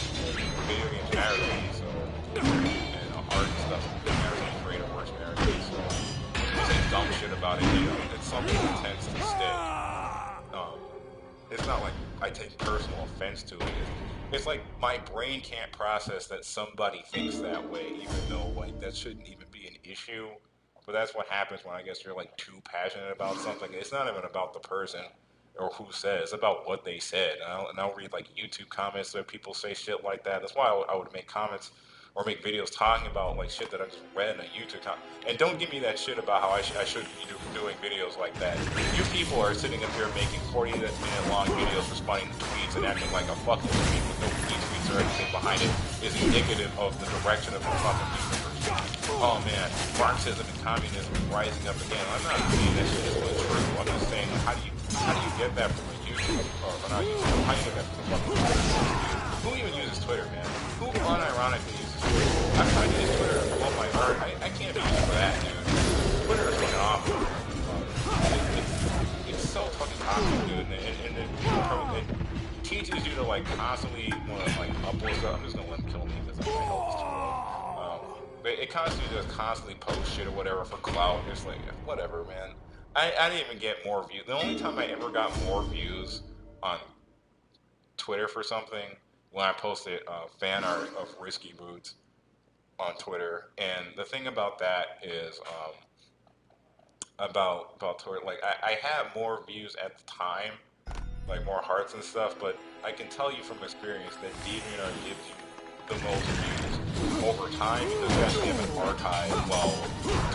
video game generally, so, and art and stuff, generally creative works generally, so you say dumb shit about it, you know, it's something that tends to stick. It's not like I take personal offense to it. it's like my brain can't process that somebody thinks that way, even though like that shouldn't even be an issue. But that's what happens when I guess you're like too passionate about something. It's not even about the person or who said. It's about what they said. And I'll read like YouTube comments where people say shit like that. That's why I would make comments or make videos talking about like shit that I just read in a YouTube comment. And don't give me that shit about how I should be doing videos like that. You people are sitting up here making 40-minute long videos responding to tweets and acting like a fucking tweet with no retweets or anything behind it is indicative of the direction of the fucking universe. Oh man, Marxism and communism is rising up again. I'm not saying that shit is true. I'm just saying, how do you get that from a YouTube or not YouTube? How do you get that from a fucking Twitter? Who even uses Twitter, man? Who unironically uses Twitter? I use Twitter to promote my art. I can't be used for that, dude. Twitter is fucking awful. It's so fucking toxic, dude, and it teaches you to like constantly want to like upload stuff. I'm just gonna let him kill me because my health is too low. But it constantly just constantly post shit or whatever for clout. It's like whatever, man. I didn't even get more views. The only time I ever got more views on Twitter for something when I posted fan art of Risky Boots on Twitter. And the thing about that is about Twitter, like I had more views at the time, like more hearts and stuff, but I can tell you from experience that DeviantArt gives you the most views over time because you have an archive while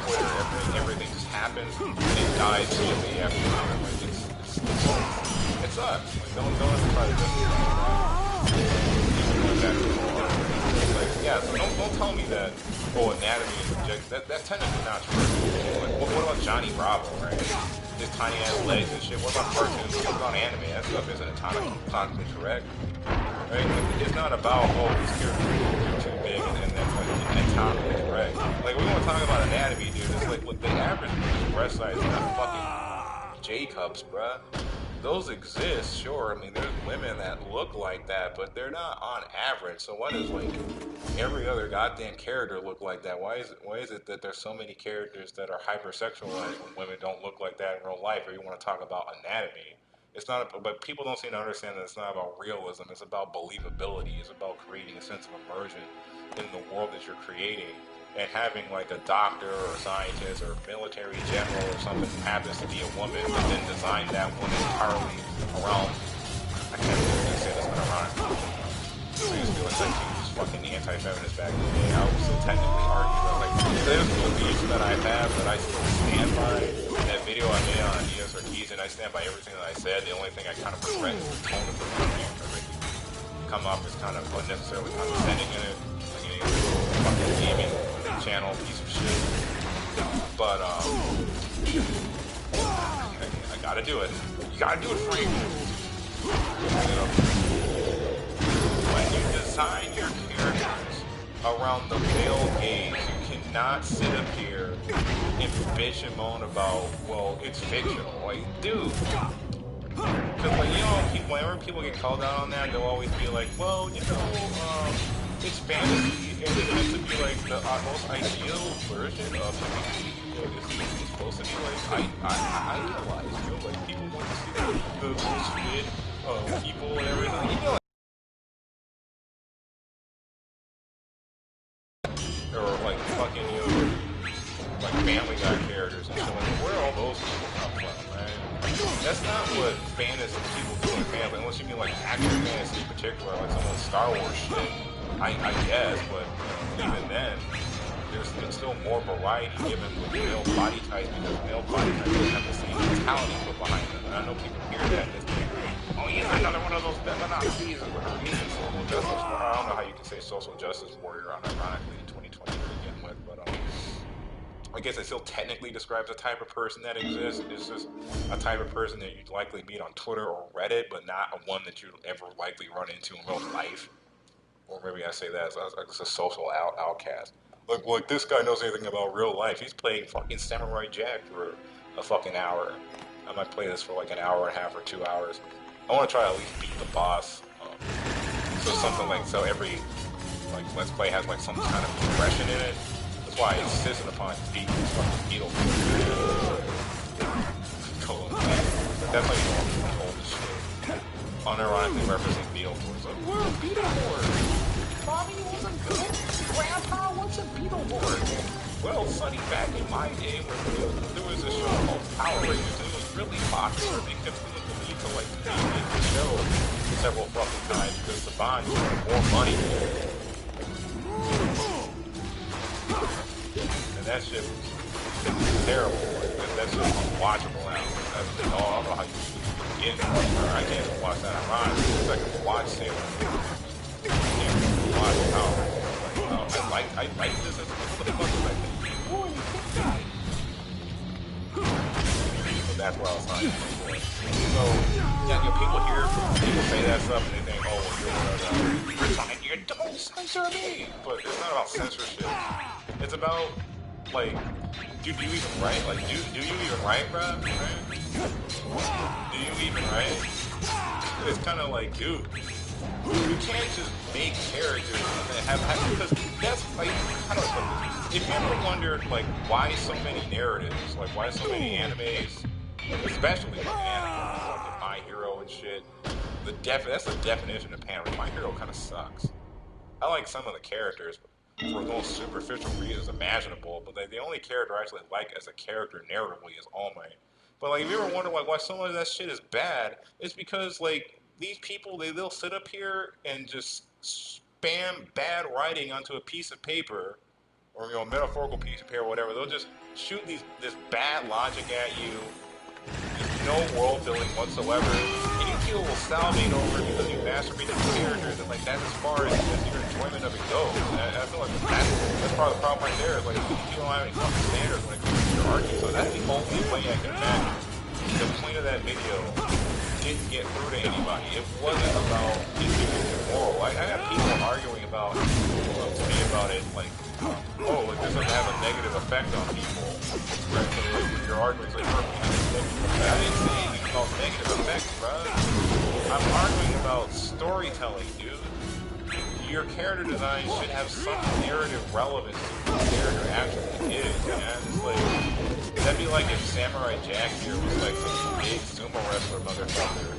Twitter, everything just happens and it dies immediately after you know it. Like it sucks. Like don't ever try to just like yeah, so don't tell me that anatomy is objective. That's technically not true. Like, what about Johnny Bravo, right? His tiny ass legs and shit. What about cartoons? What about anime? That stuff isn't anatomically correct. Right? It's not about these characters are too big and that's like anatomically correct. Like we want to talk about anatomy, dude. It's like look, the average breast size is not fucking J cups, bruh. Those exist, sure. I mean, there's women that look like that, but they're not on average. So why does like every other goddamn character look like that? Why is it that there's so many characters that are hypersexualized when women don't look like that in real life? Or you want to talk about anatomy? It's not, but people don't seem to understand that it's not about realism. It's about believability. It's about creating a sense of immersion in the world that you're creating. And having like a doctor or a scientist or a military general or something who happens to be a woman, but then design that woman entirely around, I can't even say this, but around. I used to feel like she was fucking anti-feminist back in the day. I would still technically argue that like there's beliefs that I have that I still stand by. That video I made on Ideas or Keys, and I stand by everything that I said. The only thing I kind of regret is the tone of the video. Come up as kind of unnecessarily condescending in it. Like, you know, fucking gaming channel piece of shit. But I gotta do it. You gotta do it for you. You know, when you design your characters around the male gaze, you cannot sit up here and bitch and moan about, well, it's fictional. Like, dude. Because, like, you know, whenever people get called out on that, they'll always be like, well, you know, it's fantasy, and it's meant to be, like, the most ideal version of humanity. You know, it's supposed to be, like, idealized, you know, like, people want to see the most fit people and everything. You know, or, like, fucking, you know, like, Family Guy characters and shit. Like, where are all those people come from, right? That's not what fantasy people do in family, unless you mean like action fantasy in particular, like some of the Star Wars shit. I guess, but you know, even then, there's still more variety given with male body types because male body types don't have the same mentality put behind them. And I know people hear that and they think, oh yeah, another one of those feminazis or social justice. I don't know how you can say social justice warrior unironically in 2020 to begin with, but I guess it still technically describes a type of person that exists. It's just a type of person that you'd likely meet on Twitter or Reddit, but not one that you'd ever likely run into in real life. Or maybe I say that as a social outcast. Like this guy knows anything about real life. He's playing fucking Samurai Jack for a fucking hour. I might play this for like an hour and a half or 2 hours. I want to try to at least beat the boss. So something like, so every like Let's Play has like some kind of progression in it. That's why I insisted upon beating this fucking beetle. That's how you know I'm old as shit. unironically referencing Beetleborgs. Like, we're a Beetleborg! Mommy wasn't good! Grandpa, what's a Beetleborg? Well, Sonny, back in my day, when there was a show called Power Rangers, and it was really popular. They kept feeling the need to, like, remake the show several fucking times because the Bond wanted more money. And that shit was terrible. Like, that shit was unwatchable now. That's the thing. I don't know how you get it. I can't even watch that online. It's like a watch Sailor. I can't even watch Power Rangers. Like, I like this as a motherfucker. Like, boy, you can't die. So that's where I was talking about. So, yeah, people say that stuff and they think, oh, well, you're trying, you don't censor me. But it's not about censorship. It's about, like, do you even write? Like, do you even write, bro? Right? Do you even write? It's kind of like, dude, you can't just make characters and have because that's like, how do I put this? If you ever wondered, like, why so many narratives, like, why so many animes, especially like animes, like My Hero and shit, that's the definition of anime. My Hero kind of sucks. I like some of the characters for the most superficial reasons imaginable, but like, the only character I actually like as a character narratively is All Might. But like, if you ever wonder like why so much of that shit is bad, it's because like these people they'll sit up here and just spam bad writing onto a piece of paper, or metaphorical piece of paper, or whatever. They'll just shoot this bad logic at you. No world building whatsoever, and you feel salivate over it because you masturbate the characters, and like that's as far as your enjoyment of it goes. And I feel like that's part of the problem right there. Is like you don't have any fucking standards when it comes to your argument. So that's the only way I can imagine the point of that video didn't get through to anybody. It wasn't about it being immoral. I have people arguing about to me about it like, oh, like this doesn't have a negative effect on people. Right? So like, your argument's like perfect. I didn't say anything about negative effects, bro. I'm arguing about storytelling, dude. Your character design should have some narrative relevance to what the character actually is, man. It's like, that'd be like if Samurai Jack here was like some big sumo wrestler motherfucker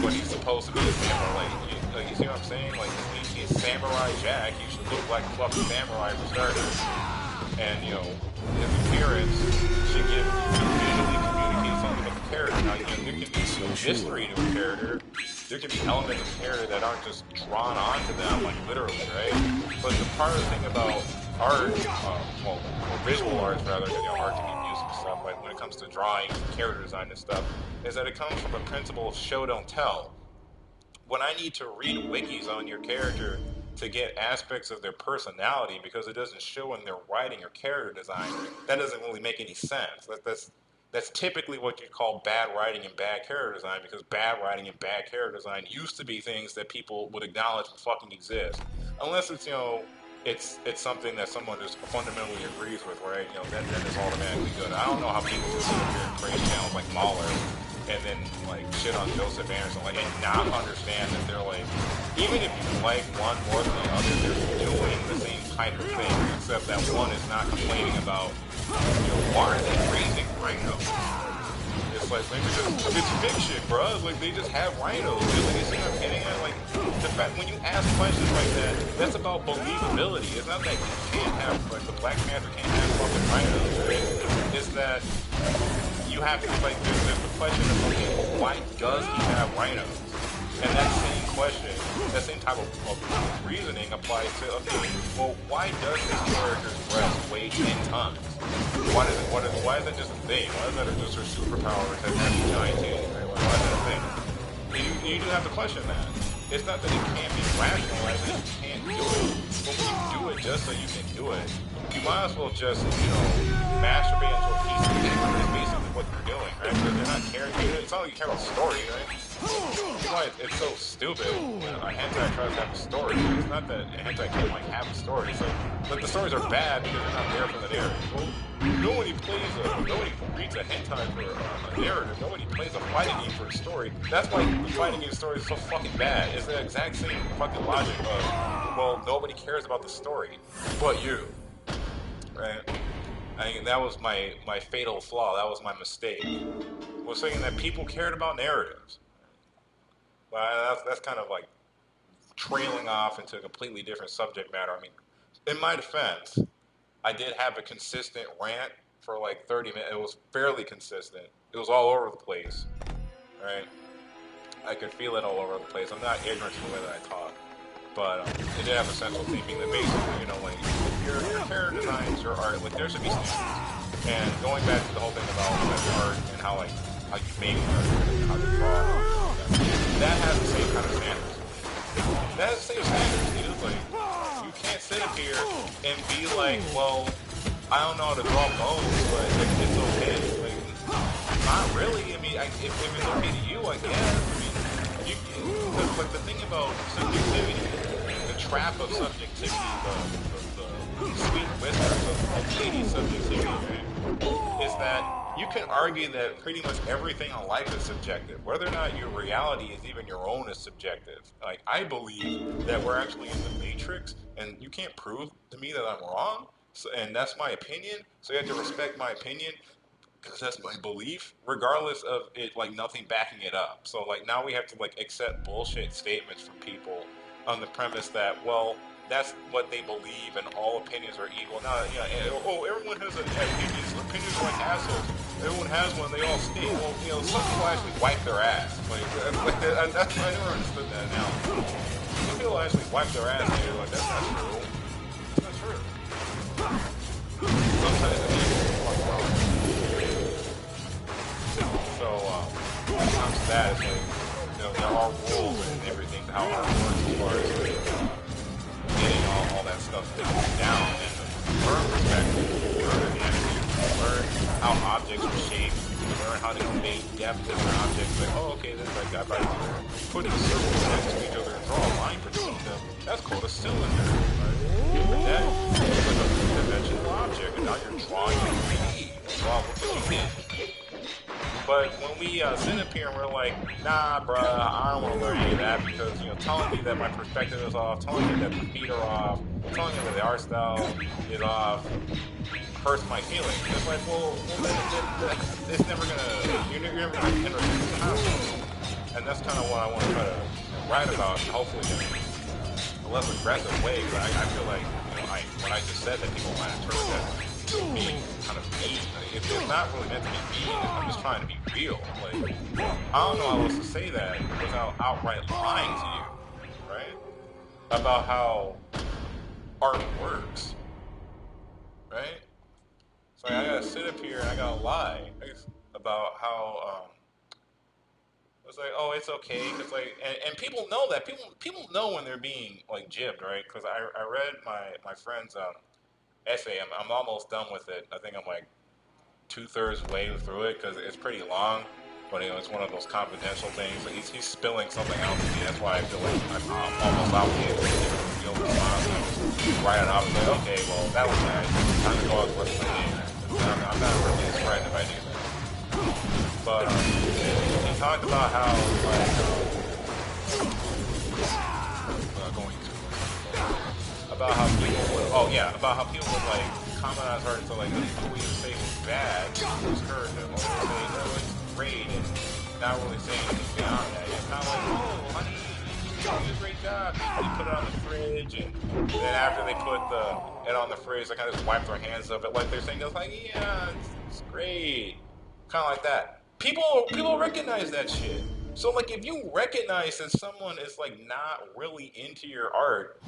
when he's supposed to be a samurai. Like, you see what I'm saying? Like, he's Samurai Jack, you should look like a fucking samurai for starters. And, his appearance should visually communicate something about the character. Now, there can be some mystery to a character. There can be elements of character that aren't just drawn onto them, like literally, right? But the part of the thing about art, or visual arts rather, because art can be music and stuff, like when it comes to drawing, character design and stuff, is that it comes from a principle of show don't tell. When I need to read wikis on your character to get aspects of their personality because it doesn't show in their writing or character design, that doesn't really make any sense. That's typically what you call bad writing and bad character design, because bad writing and bad character design used to be things that people would acknowledge fucking exist. Unless it's, it's something that someone just fundamentally agrees with, right? That is automatically good. I don't know how people can sit up here and praise channels like Mahler and then like shit on Joseph Anderson, like, and not understand that they're like, even if you like one more than the other, they're doing the same kind of thing, except that one is not complaining about, why are they raising rhinos? It's like, it's big shit, bro. It's like, they just have rhinos. Like, you see what I'm getting at? Like, the fact, when you ask questions like that, that's about believability. It's not that you can't have, like, the Black Panther can't have fucking rhinos, right? It's that you have to, like, there's the question of, okay, why does he have rhinos? And that same question, that same type of reasoning applies to, okay, well, why does this character's breast weigh 10 tons? Why is that just a thing? Why is that just her superpower to have a giant titty, right? Why is that a thing? You do have to question that. It's not that it can't be rationalized, that you can't do it. But when you do it just so you can do it, you might as well just, masturbate into a piece of paper. That's basically what you're doing, right? Because they're not caring. It's not like you care about the story, right? It's so stupid. A hentai tries to have a story. It's not that a hentai can't have a story. It's like the stories are bad because they're not there for the narrative. Well, nobody reads a hentai for a narrative. Nobody plays a fighting game for a story. That's why the fighting game story is so fucking bad. It's the exact same fucking logic of, well, nobody cares about the story but you, right? I think that was my fatal flaw. That was my mistake. Was saying that people cared about narratives. That's kind of like trailing off into a completely different subject matter. I mean, in my defense, I did have a consistent rant for like 30 minutes. It was fairly consistent. It was all over the place, right? I could feel it all over the place. I'm not ignorant to the way that I talk, but it did have a central theme being that basically, you know, like your character designs, your art, like there should be standards. And going back to the whole thing about like art and how you make art and how you draw, that has the same kind of standards. That has the same standards, dude. Like you can't sit up here and be like, well, I don't know how to draw bones, but it's okay. Like, not really. I mean, if it's okay to you, I guess. I mean, but the thing about subjectivity, the trap of subjectivity, the sweet whispers of lady subjectivity, right, is that you can argue that pretty much everything in life is subjective. Whether or not your reality is even your own is subjective. Like, I believe that we're actually in the Matrix, and you can't prove to me that I'm wrong. So, and that's my opinion. So you have to respect my opinion because that's my belief, regardless of it like nothing backing it up. So like now we have to like accept bullshit statements from people on the premise that well that's what they believe and all opinions are equal. Now everyone has opinions. Opinions are like assholes. Everyone has one. They all stink. Well, you know, some people actually wipe their ass. That's I never understood that. Now some people actually wipe their ass. And you're like that's not true. That's not true. Sometimes I mean, so when it comes to that, it's like, you know, there are rules and everything, how art works as far as getting all that stuff down and learn perspective, learn anatomy, learn how objects are shaped, learn how to convey depth in an object. Like, oh, okay, this like that by putting circles next to each other and draw a line between them. That's called a cylinder. Right? And that is like a three-dimensional object, and now you're drawing in 3D. Wow, look what you did. But when we sit up here and we're like, nah, bruh, I don't want to learn any of that because, you know, telling me that my perspective is off, telling me that the feet are off, telling me that the art style is off, hurts my feelings. It's like, well it's never gonna, you're never gonna enter the concept. And that's kind of what I want to try to write about, and hopefully in a less aggressive way. But I feel like, you know, when I just said that, people might interpret that being kind of mean. It's not really meant to be mean. I'm just trying to be real. Like, I don't know how else to say that without outright lying to you, right? About how art works, right? So I gotta sit up here and I gotta lie about how it's like, oh, it's okay. It's like, and people know that. People know when they're being like jibbed, right? Because I read my friend's essay. I'm almost done with it. I think I'm like 2/3 way through it because it's pretty long. But you know, it's one of those confidential things. Like he's spilling something out to me. That's why I feel like I'm almost obligated to give a real response. I just write it off and say, okay, well that was nice. Time to go out with my name. I'm not really as frightened if I do that. But he talked about how like going to about how people would like comment on her so like who you say was bad was hurt and or say that was great and not really saying anything beyond that. It's kind of like, oh honey, you did a great job. You put it on the fridge and then after they put it on the fridge, they kind of just wipe their hands of it like they're saying, it's like, yeah, it's great. Kind of like that. People recognize that shit. So like if you recognize that someone is like not really into your art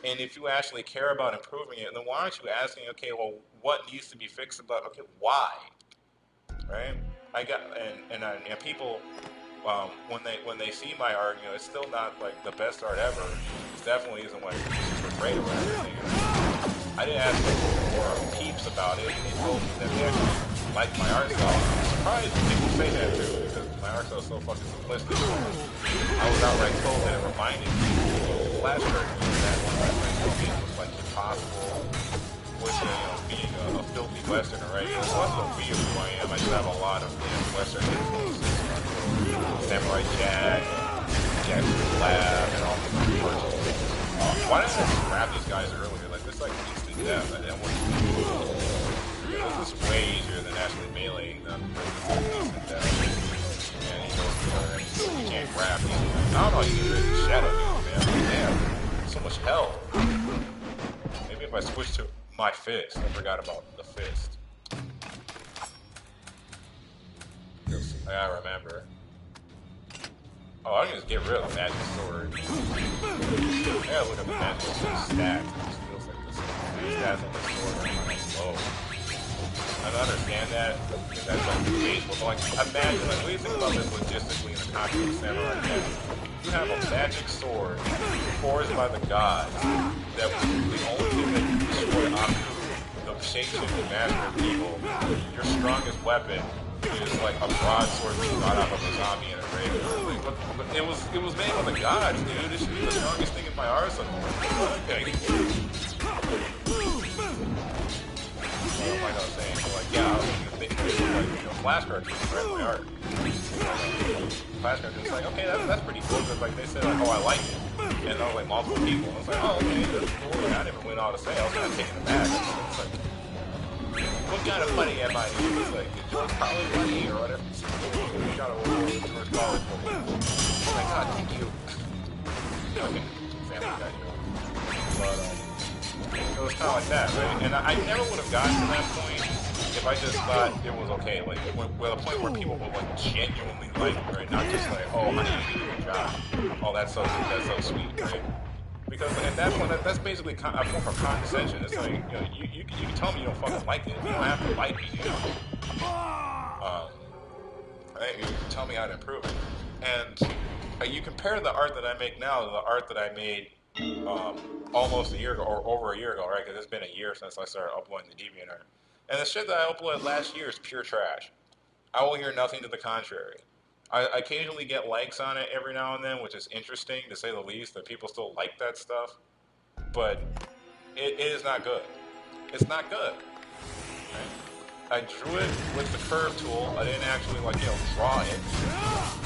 and if you actually care about improving it, then why aren't you asking, okay, well what needs to be fixed about why? Right? And people when they see my art, you know, it's still not like the best art ever. It definitely isn't like super great or anything. I didn't ask for peeps about it and they told me that they actually like my art style. I'm surprised people say that too, because my art style is so fucking simplistic. I was outright told that it reminded me of Flash cartoons that one of my friends told me it was like impossible, which you know, being a filthy westerner, right? You know, so that's no weird who I am. I just have a lot of western influences, Samurai Jack, Jackson Lab, and all these commercials. Why didn't I just grab these guys earlier? Like this like instant death. I didn't want to. This is way easier than actually meleeing them. And you can't grab these guys. I don't know, you can really shadow me, man. Damn, so much health. Maybe if I switch to my fist. I forgot about the fist. I gotta remember. Oh, I can just get rid of the magic sword. I gotta look at the magic sword stats. It just feels like the stats on the sword are kind of low. I don't understand that, because that's like wasteful. But like, imagine, like, what do you think about this logistically in the context of Samurai Jack? You have a magic sword forged by the gods that was the only thing that can destroy Aku, the shape-shifted master of evil. Your strongest weapon is like a broadsword being brought out of a zombie in a grave. But it was made by the gods, dude. It should be the strongest thing in my arsenal. Okay. Like I was saying, so like, yeah, I was thinking like, you know, flash cartridges, right? My art. Flash cartridges, like, okay, that's pretty cool, because like they said, like, oh, I like it, and there was like multiple people. I was like, oh, okay, that's cool. Like, I never went all to say. I was kind of taken aback. It's like, what kind of money am I doing? It's like, George College money or whatever. You gotta order George College money. Oh my God, thank you. Okay, family got you. But it was kind of like that, right? And I never would have gotten to that point if I just thought it was okay. Like, well, a point where people would like genuinely like me, right? Not just like, oh, honey, you did a good job. Oh, that's so sweet, right? Because at that point, that's basically a form of condescension. It's like, you know, you can tell me you don't fucking like it. You don't have to like me, you know. Right? You can tell me how to improve it. And you compare the art that I make now to the art that I made almost a year ago, or over a year ago, right? Because it's been a year since I started uploading the DeviantArt. And the shit that I uploaded last year is pure trash. I will hear nothing to the contrary. I occasionally get likes on it every now and then, which is interesting, to say the least, that people still like that stuff. But it is not good. It's not good. Right? I drew it with the curve tool. I didn't actually, like, you know, draw it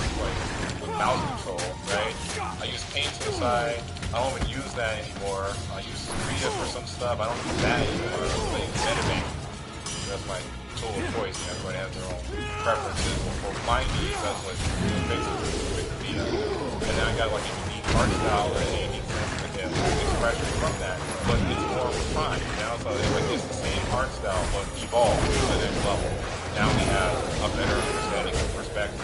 like with mouse control, right? I use paint to the side. I don't even use that anymore. I use Krita for some stuff. I don't use that anymore. I use Metapaint. That's my tool of choice. Everybody has their own preferences. For my needs, that's what basically with Krita. And then I got like a unique art style and a unique sensitive expression from that. But it's more refined, you know? So it's like it's the same art style, but evolved to the next level. Now we have a better understanding of perspective.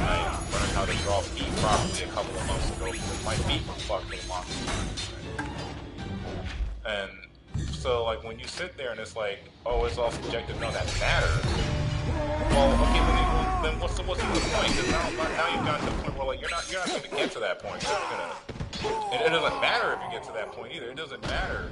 I learned how to draw feet properly a couple of months ago because my feet were fucked for the monster. And so, like, when you sit there and it's like, oh, it's all subjective, no, that matters. Well, okay, then what's the point? Because now you've gotten to the point where, like, you're not going to get to that point. You're not gonna. It doesn't matter if you get to that point either. It doesn't matter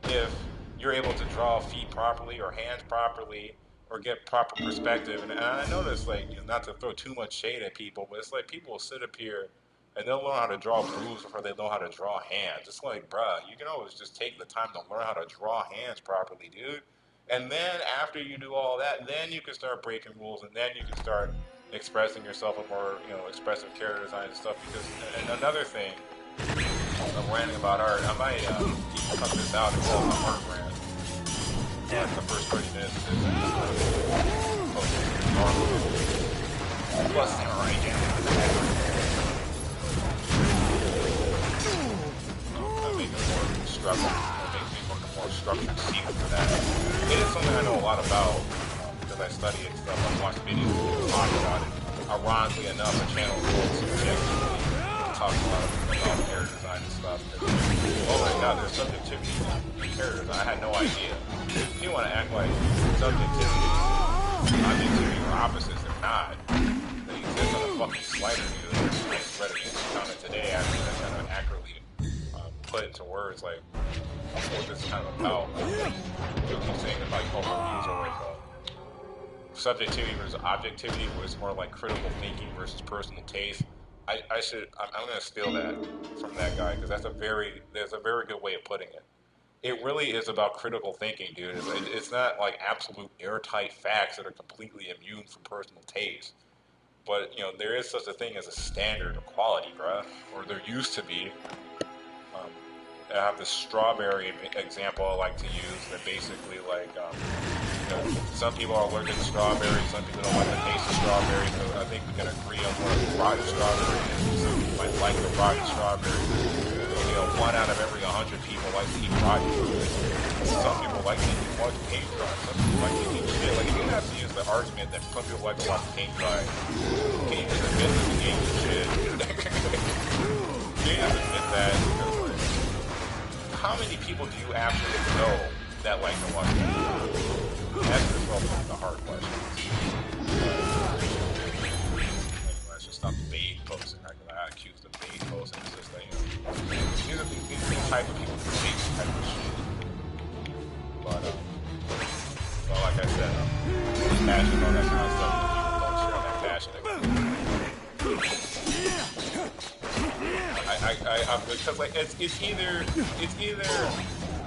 if you're able to draw feet properly or hands properly or get proper perspective. And I notice, like, you know, not to throw too much shade at people, but it's like people will sit up here and they'll learn how to draw grooves before they know how to draw hands. It's like, bruh, you can always just take the time to learn how to draw hands properly, dude. And then after you do all that, then you can start breaking rules, and then you can start expressing yourself with more, you know, expressive character design and stuff. Because, and another thing, I'm ranting about art. I might cut this out and call it my art rant. The first 30 minutes is plus Samurai Jack. Structure. It makes me look more structured sequence to that. It is something I know a lot about because I study it and stuff. I've watched videos and talk about it. Ironically enough, the channel is called Subjectively. It talks a lot about character design and stuff. Oh my god, there's subjectivity in character design. I had no idea. You want to act like subjectivity and objectivity are opposites. They're not. They exist on a fucking slider, dude. I read it counted today after I kind of accurately put into words like what this is kind of about. You keep saying that like overviews or like subjectivity versus objectivity, where it's more like critical thinking versus personal taste. I'm gonna steal that from that guy because there's a very good way of putting it. It really is about critical thinking, dude. It's not like absolute airtight facts that are completely immune from personal taste. But you know there is such a thing as a standard of quality, bruh, or there used to be. I have this strawberry example I like to use that basically like know, some people are allergic to strawberries, some people don't like the taste of strawberries, so I think we can agree on what a rotten strawberry is. Some people might like the rotten strawberry. You know, 1 out of every 100 people like to eat rotten food. Some people like to eat paint dry. Some people like to eat shit. Like, if you have to use the argument that some people like to watch paint dry, can you just admit that the game is shit? Can you just admit that? Because, like, how many people do you actually know that like to watch paint dry? Ask yourself the hard questions. Let's just stop bait posting. I accuse the bait posting. It's just like, you know, these are the type of people that hate this type of shit. But, well, like I said, I'm passionate about that kind of stuff. People don't share that passion. Because like it's either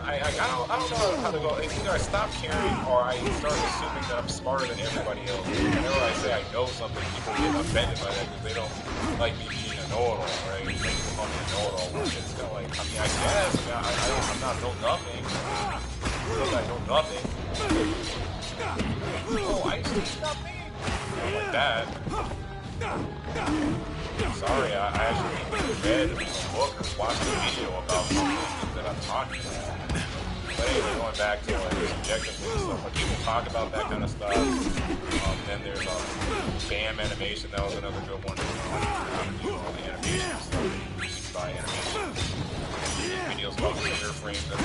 I don't know how to go. It's either I stop caring or I start assuming that I'm smarter than everybody else. Whenever I say I know something, people get offended by that because they don't like me being a know-it-all, right? Like, people call me a know-it-all. It's kind of like, I mean, I guess I'm not know nothing. Because I know nothing. Oh, I used to stop me. Like that. Sorry, I actually read a book or watched a video about something that I'm talking about. But anyway, going back to like subjective things, stuff, when people talk about that kind of stuff, then there's BAM animation, that was another good one. The animation stuff, by animation. Videos about finger frames, and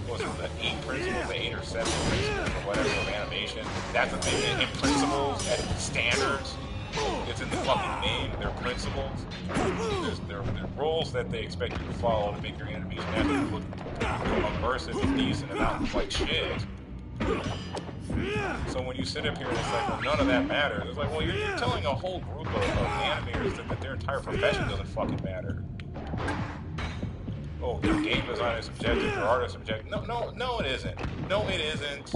what was it, the 8 principles, the 8 or 7 principles, or whatever, of animation. That's the thing, in principles, and standards. It's in the fucking name. They're principles. They're rules that they expect you to follow to make your animation actually look immersive and decent and not like shit. So when you sit up here and it's like, well, none of that matters. It's like, well, you're telling a whole group of animators that their entire profession doesn't fucking matter. Oh, your game design is subjective, your art is subjective. No, it isn't. No, it isn't.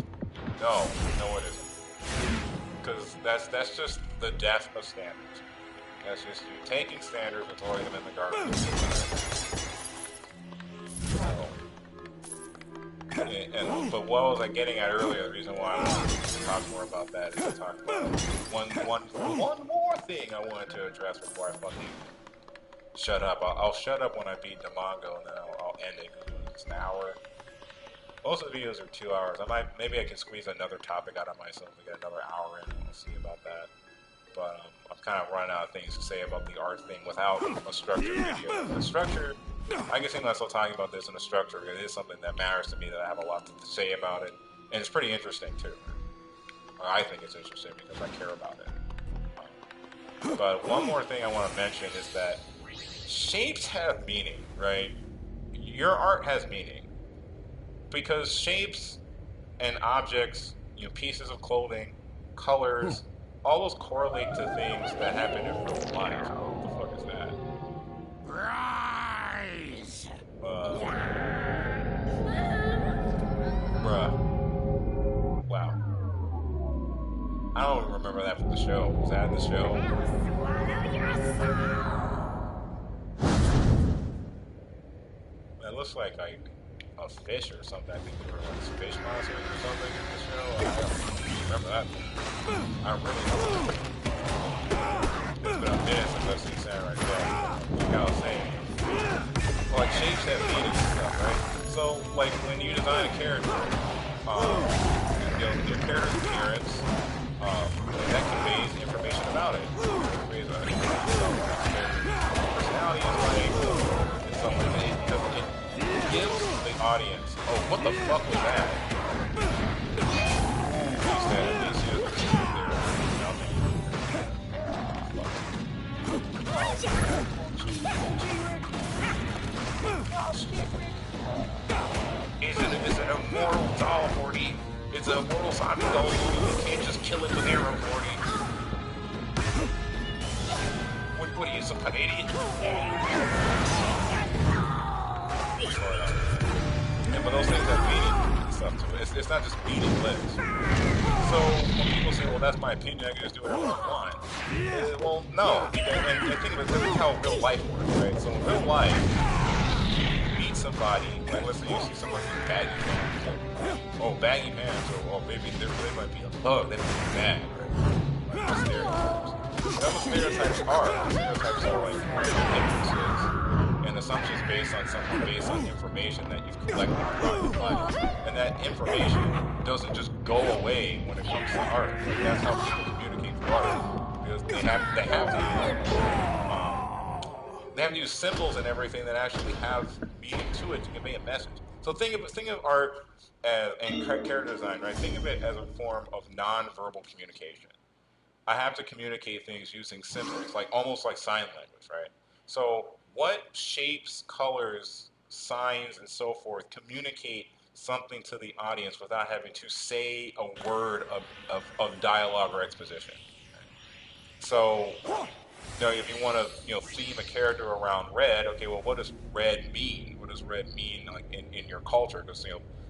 No, it isn't. Because that's just the death of standards. That's just you taking standards and throwing them in the garbage. But what was I getting at earlier? The reason why I wanted to talk more about that is to talk about one more thing I wanted to address before I fucking shut up. I'll shut up when I beat Damongo, and then I'll end it because it's an hour. Most of the videos are 2 hours. Maybe I can squeeze another topic out of myself and get another hour in. We'll see about that. But I'm kind of running out of things to say about the art thing without a structured video. The structure, I can see myself talking about this in a structure because it is something that matters to me, that I have a lot to say about it. And it's pretty interesting too. I think it's interesting because I care about it. But one more thing I want to mention is that shapes have meaning, right? Your art has meaning. Because shapes and objects, you know, pieces of clothing, colors, all those correlate to things that happen in real life. What the fuck is that? Rise! Bruh. Wow. I don't even remember that from the show. Was that in the show? Swallow your soul! It looks like a fish or something. I think they were like fish monsters or something in the show. I don't remember that. I really don't. It's been a minute since I've seen Samurai Jack. Like I was saying. Well, like shapes have meaning and stuff, right? So, like when you design a character, you know, your character's appearance, that conveys information about it. It conveys personality is like and stuff like that. Because it gives the audience. Oh, what the fuck was that? It's an immortal doll, Morty. It's an immortal zombie doll. You can't just kill it with arrow, Morty. What are you, some Canadian? And but those things have meaning and stuff too. It's not just meaningless. So when people say, well, that's my opinion, I can just do whatever I want. Well, no. And think of it, this is how real life works, right? So in real life, you meet somebody, like let's say you see someone who's bad, oh, baggy pants, or maybe they might be a thug, they might be bad, right? Like, the stereotypes. That's what stereotypes are. Stereotypes are like inferences and assumptions based on someone, based on information that you've collected throughout your life. And that information doesn't just go away when it comes to art. That's how people communicate through art. Because they have to use symbols and everything that actually have meaning to it to convey a message. So think of art and character design, right? Think of it as a form of non-verbal communication. I have to communicate things using symbols, like almost like sign language, right? So what shapes, colors, signs, and so forth communicate something to the audience without having to say a word of dialogue or exposition? So, if you want to, theme a character around red, okay, well, what does red mean? What does red mean, like, in your culture? Because,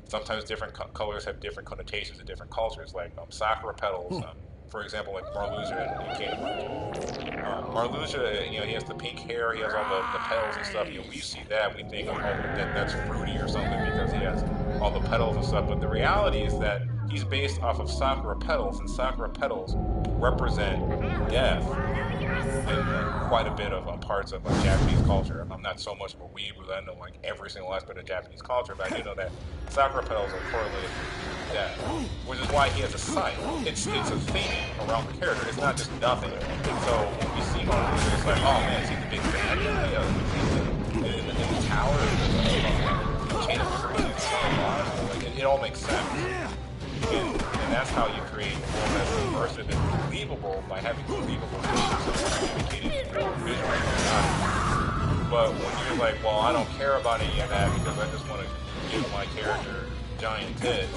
sometimes different colors have different connotations in different cultures, like sakura petals, for example, like Marluxia in Kingdom Hearts. Marluxia, he has the pink hair, he has all the petals and stuff. We see that, we think, oh, that's fruity or something because he has all the petals and stuff. But the reality is that he's based off of sakura petals, and sakura petals represent death in quite a bit of parts of Japanese culture. I'm not so much of a weeb, but I know like every single aspect of Japanese culture, but I do know that sakura petals are correlated with death, which is why he has a sight. It's a theme around the character. It's not just nothing. So when we see Marluxia, it's like, oh man, is he the big bad? In the tower, the chain of memories, it all makes sense. And that's how you create a world that's immersive and believable by having believable things communicated visually. But when you're like, well, I don't care about any of that because I just want to give my character giant tits,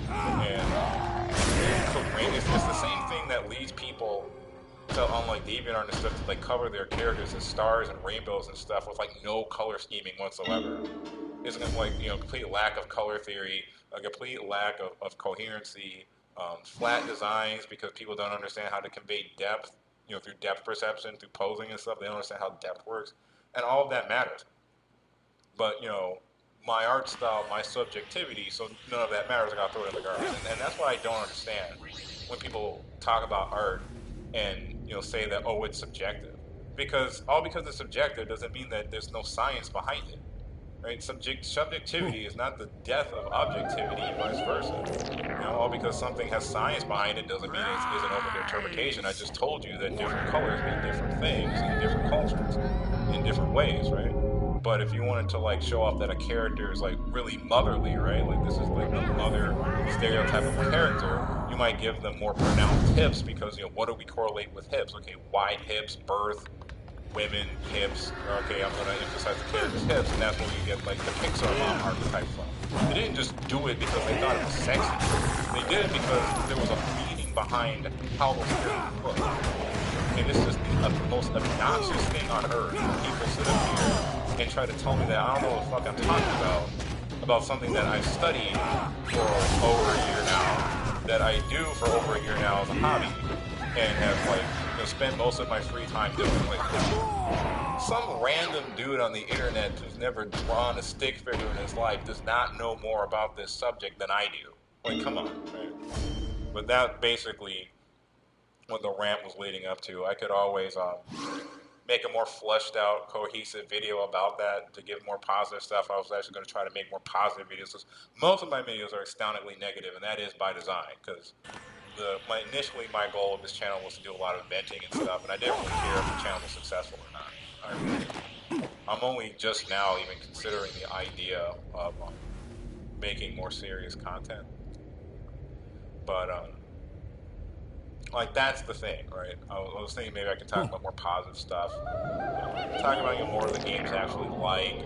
and it's the same thing that leads people to, unlike DeviantArt and stuff, to like cover their characters as stars and rainbows and stuff with like no color scheming whatsoever. It's like, complete lack of color theory, a complete lack of coherency, flat designs because people don't understand how to convey depth, through depth perception, through posing and stuff. They don't understand how depth works, and all of that matters. But, my art style, my subjectivity, so none of that matters. I gotta throw it in the garbage. And that's what I don't understand when people talk about art and, say that, oh, it's subjective. Because it's subjective doesn't mean that there's no science behind it. Right? Subjectivity is not the death of objectivity and vice versa. All because something has science behind it doesn't mean it isn't open to interpretation. I just told you that different colors mean different things in different cultures, in different ways, right? But if you wanted to like show off that a character is like really motherly, right? Like this is like a mother stereotype of a character, you might give them more pronounced hips because, what do we correlate with hips? Okay, wide hips, birth, women, hips. Okay, I'm going to emphasize the character's hips, and that's where you get like the Pixar mom archetype from. They didn't just do it because they thought it was sexy. They did it because there was a meaning behind how those characters look. And it's just the most obnoxious thing on earth when people sit up here and try to tell me that I don't know what the fuck I'm talking about something that I've studied for over a year now, that I do for over a year now as a hobby, and have like, spend most of my free time doing. Like, some random dude on the internet who's never drawn a stick figure in his life does not know more about this subject than I do. Like, come on, right? But that basically what the rant was leading up to. I could always make a more fleshed out, cohesive video about that to give more positive stuff. I was actually going to try to make more positive videos. Most of my videos are astoundingly negative, and that is by design, because initially my goal of this channel was to do a lot of venting and stuff, and I didn't really care if the channel was successful or not. I'm only just now even considering the idea of making more serious content. But like, that's the thing, right? I was thinking maybe I could talk about more positive stuff. Talking about more of the games I actually like.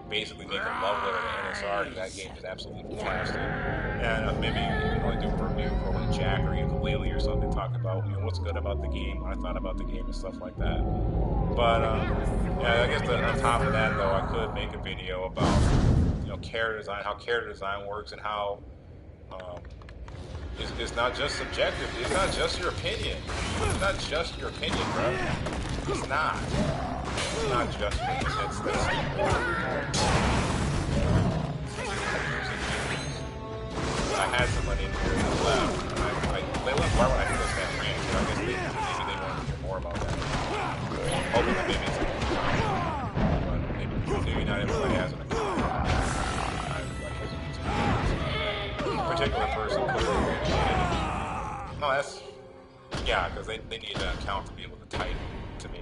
Basically make a love letter to NSR, because that game is absolutely fantastic. And maybe even like do a review for like Jack or Ukulele or something, talk about what's good about the game, what I thought about the game and stuff like that. But yeah, I guess on top of that though, I could make a video about character design, how character design works, and how it's not just subjective. It's not just your opinion. It's not just your opinion, bro. It's not. It's not just your opinion. It's this. I had somebody in here that left. They left. Why would I do this damn rant? I guess maybe they wanted to hear more about that. Hoping that maybe it's but maybe not everybody has an account. Everybody has a YouTube. A particular person could have. No, that's yeah, because they need an account to be able to type to me.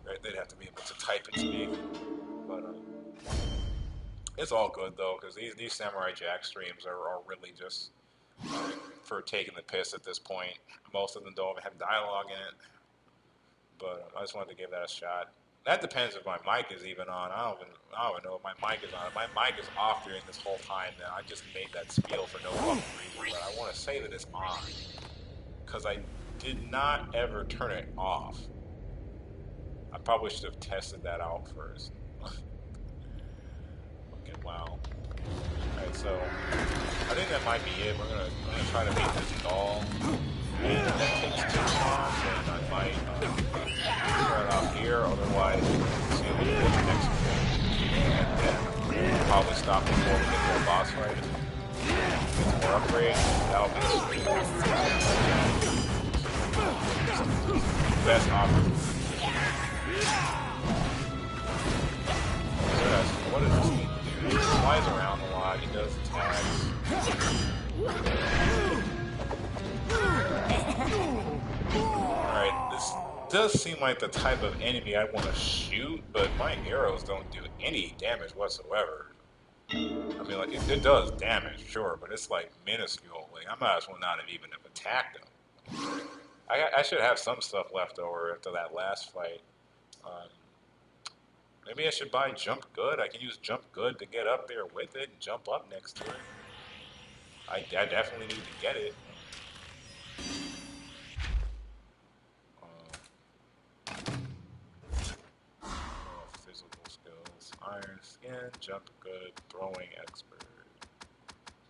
Right? They'd have to be able to type it to me. But it's all good though, because these Samurai Jack streams are really just for taking the piss at this point. Most of them don't even have dialogue in it. But I just wanted to give that a shot. That depends if my mic is even on. I don't even know if my mic is on. If my mic is off during this whole time, then I just made that spiel for no fucking reason. But I want to say that it's on, because I did not ever turn it off. I probably should have tested that out first. Okay, wow. Alright, so I think that might be it. I'm gonna try to make this doll. And if that takes too long, then I might start off here. Otherwise, see if we can go to the next one. And then probably stop before we get to a boss fight. Get some more upgrades. That'll be the best option. What does this mean? He flies around a lot, he does attacks. Alright, this does seem like the type of enemy I want to shoot, but my arrows don't do any damage whatsoever. I mean, like, it does damage, sure, but it's like minuscule. Like, I might as well not have even have attacked him. I should have some stuff left over after that last fight. Maybe I should buy Jump Good. I can use Jump Good to get up there with it and jump up next to it. I definitely need to get it. Physical skills. Iron Skin, Jump Good, Throwing Expert.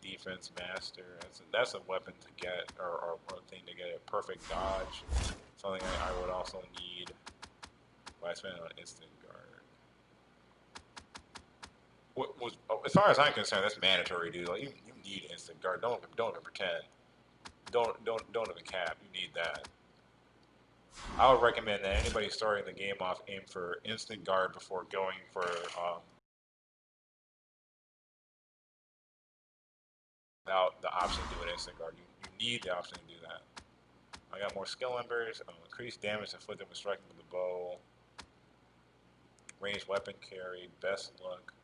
Defense Master. That's a weapon to get, or a thing to get it. Perfect Dodge. Something I would also need. But I spend it on Instant Guard. As far as I'm concerned, that's mandatory, dude. Like, you need Instant Guard. Don't even pretend. Don't even cap. You need that. I would recommend that anybody starting the game off aim for Instant Guard before going for without the option to do an Instant Guard. You need the option to do that. I got more skill embers. Increased damage inflicted when striking with the bow. Ranged weapon carry. Best luck.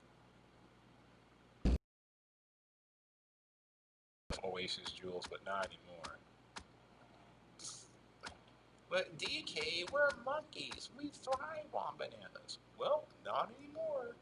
Oasis jewels, but not anymore. But DK, we're monkeys. We thrive on bananas. Well, not anymore.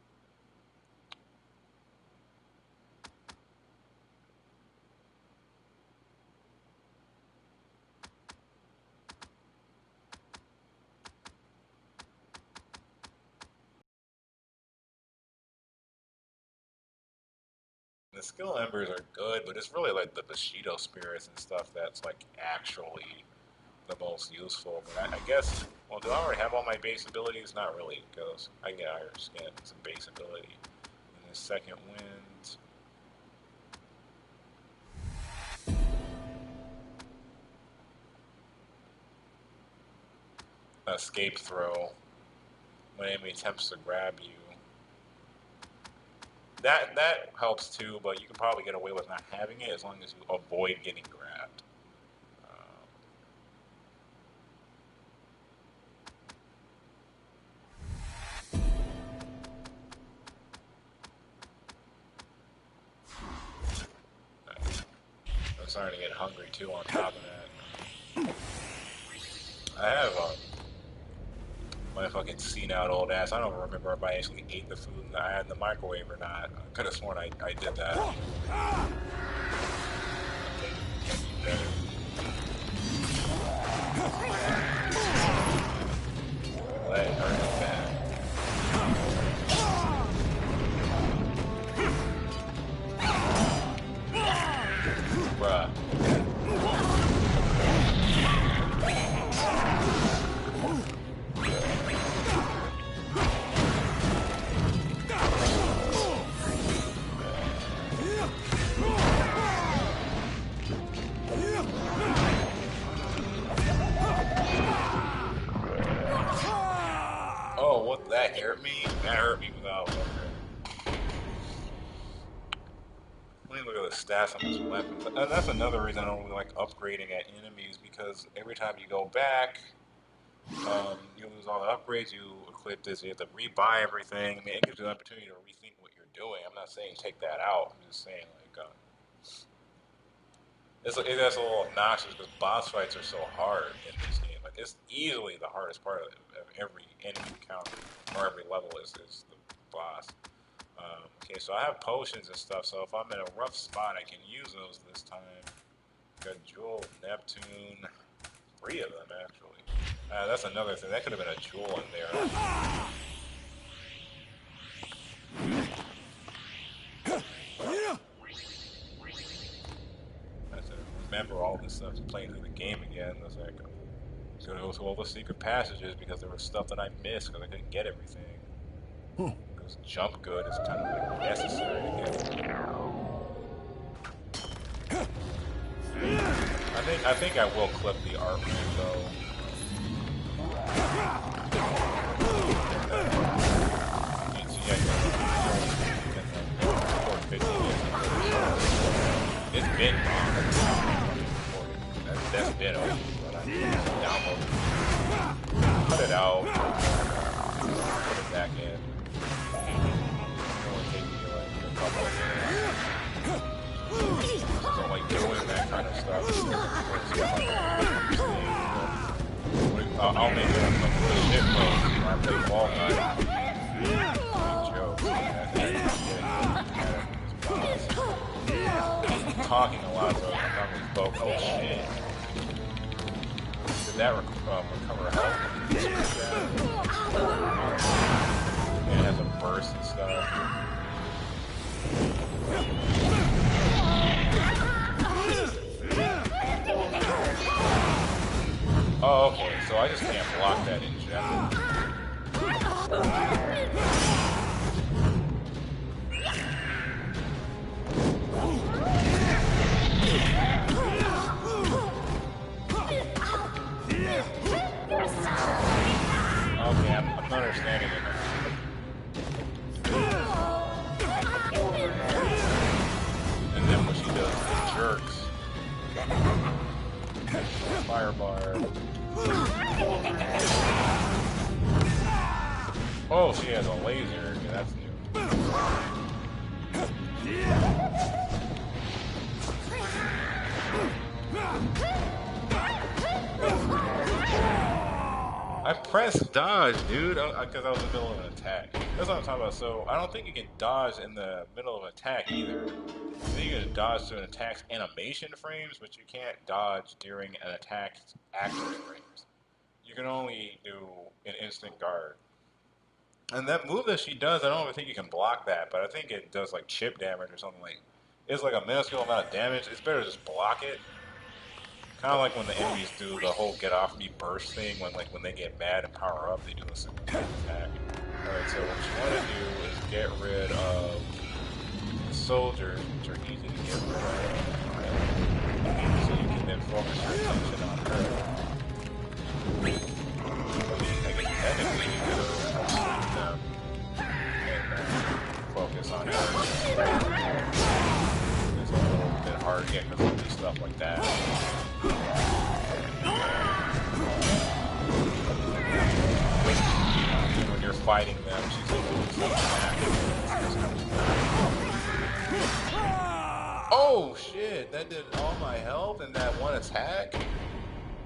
The skill embers are good, but it's really like the Bushido spirits and stuff that's like actually the most useful. But I guess, well, do I already have all my base abilities? Not really, because I get Iron Skin as a base ability. And then Second Wind. Escape Throw. When enemy attempts to grab you. That helps too, but you can probably get away with not having it as long as you avoid getting grabbed. I'm starting to get hungry too on top of that. I have my fucking seen-out old ass. I don't remember if I actually ate the food I had in the microwave or not. I could have sworn I did that. Leg hurting bad. Bruh. stats on his weapons. And that's another reason I don't really like upgrading at enemies, because every time you go back, you lose all the upgrades, you equip this, you have to rebuy everything. I mean, it gives you the opportunity to rethink what you're doing. I'm not saying take that out. I'm just saying, like, that's a little obnoxious because boss fights are so hard in this game. Like, it's easily the hardest part of every enemy encounter, or every level is the boss. Okay, so I have potions and stuff, so if I'm in a rough spot, I can use those this time. Got Jewel of Neptune. 3 of them, actually. That's another thing. That could have been a jewel in there. Remember all this stuff playing through the game again. I was like, I'm gonna go through all the secret passages because there was stuff that I missed because I couldn't get everything. Because jump good is kind of like necessary to get. I think I will clip the art though. It's been that's been over, but I download it. Cut it out. Put it back in. It only take me like a couple of minutes. I don't like doing that kind of stuff. I'll make it a shit mode when I play Fall Guys. Talking a lot, so I'm not really focused. Oh shit. Did that recover health? And it has a burst and stuff. Oh, okay, so I just can't block that in general. Okay, I'm not understanding it now. And then what she does is jerks. Fire bar. Oh, she has a laser. Okay, that's new. I pressed dodge, dude, because I was in the middle of an attack. That's what I'm talking about. So I don't think you can dodge in the middle of an attack either. I think you can dodge to an attack's animation frames, but you can't dodge during an attack's active frames. You can only do an instant guard. And that move that she does, I don't even think you can block that, but I think it does like chip damage or something like. It's like a minuscule amount of damage. It's better to just block it. Kind of like when the enemies do the whole get off me burst thing, when they get mad and power up, they do a simple attack. Alright, so what you want to do is get rid of the soldiers, which are easy to get rid of. So you can then focus your attention on her. I mean, I guess technically you could sleep them and focus on her. It's a little bit hard to get because of do stuff like that. When you're fighting them, she's able to do oh shit, that did all my health in that one attack?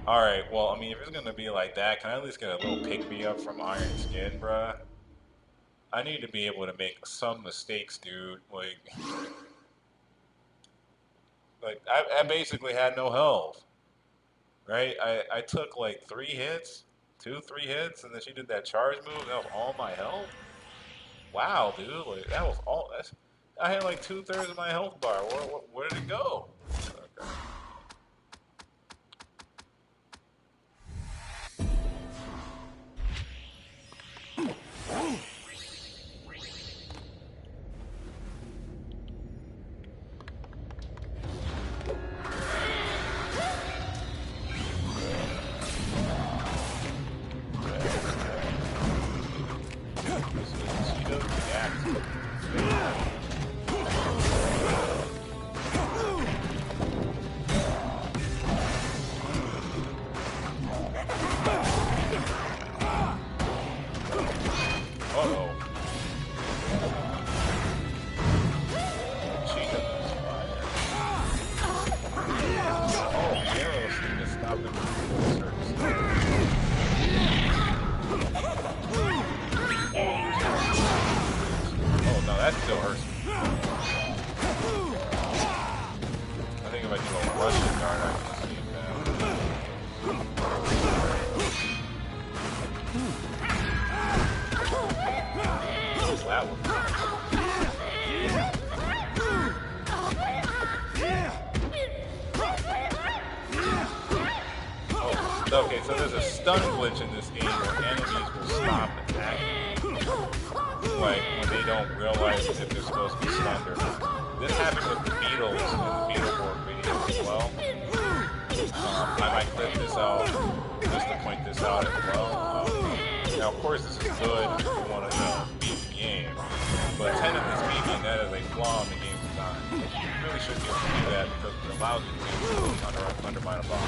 Alright, well, I mean, if it's gonna be like that, can I at least get a little pick-me-up from Iron Skin, bruh? I need to be able to make some mistakes, dude. Like I basically had no health. Right? I took like 3 hits, 2-3 hits, and then she did that charge move, that was all my health? Wow, dude, like, that was all, I had like 2/3 of my health bar, where did it go? Okay. if I do a Russian guard, I can escape that. That one. Oh, okay, so there's a stun glitch in this game where enemies will stop attacking. Like, when they don't realize if they're supposed to be stunned or not. This happened with the Beatles in the Beetleborg video as well. I might clip this out just to point this out as well. Now, of course, this is good if you want to beat the game, but technically speaking, that is a flaw in the game's design. You really shouldn't be able to do that because it allows you to undermine a boss.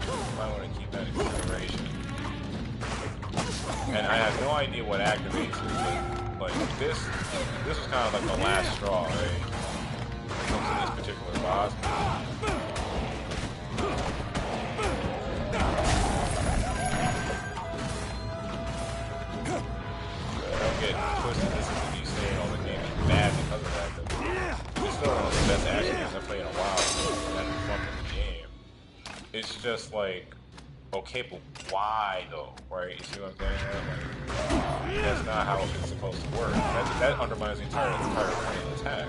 So, I want to keep that in consideration. And I have no idea what activates it, but like this was kind of like the last straw, right? When it comes to this particular boss. Don't get twisted. This is me saying all the game is bad because of that. It's still one of the best action games I've played in a while. And it's fun in the game. It's just like, okay, but why though? Right? You see what I'm saying? Like, that's not how it's supposed to work. That undermines the entire point of the attack.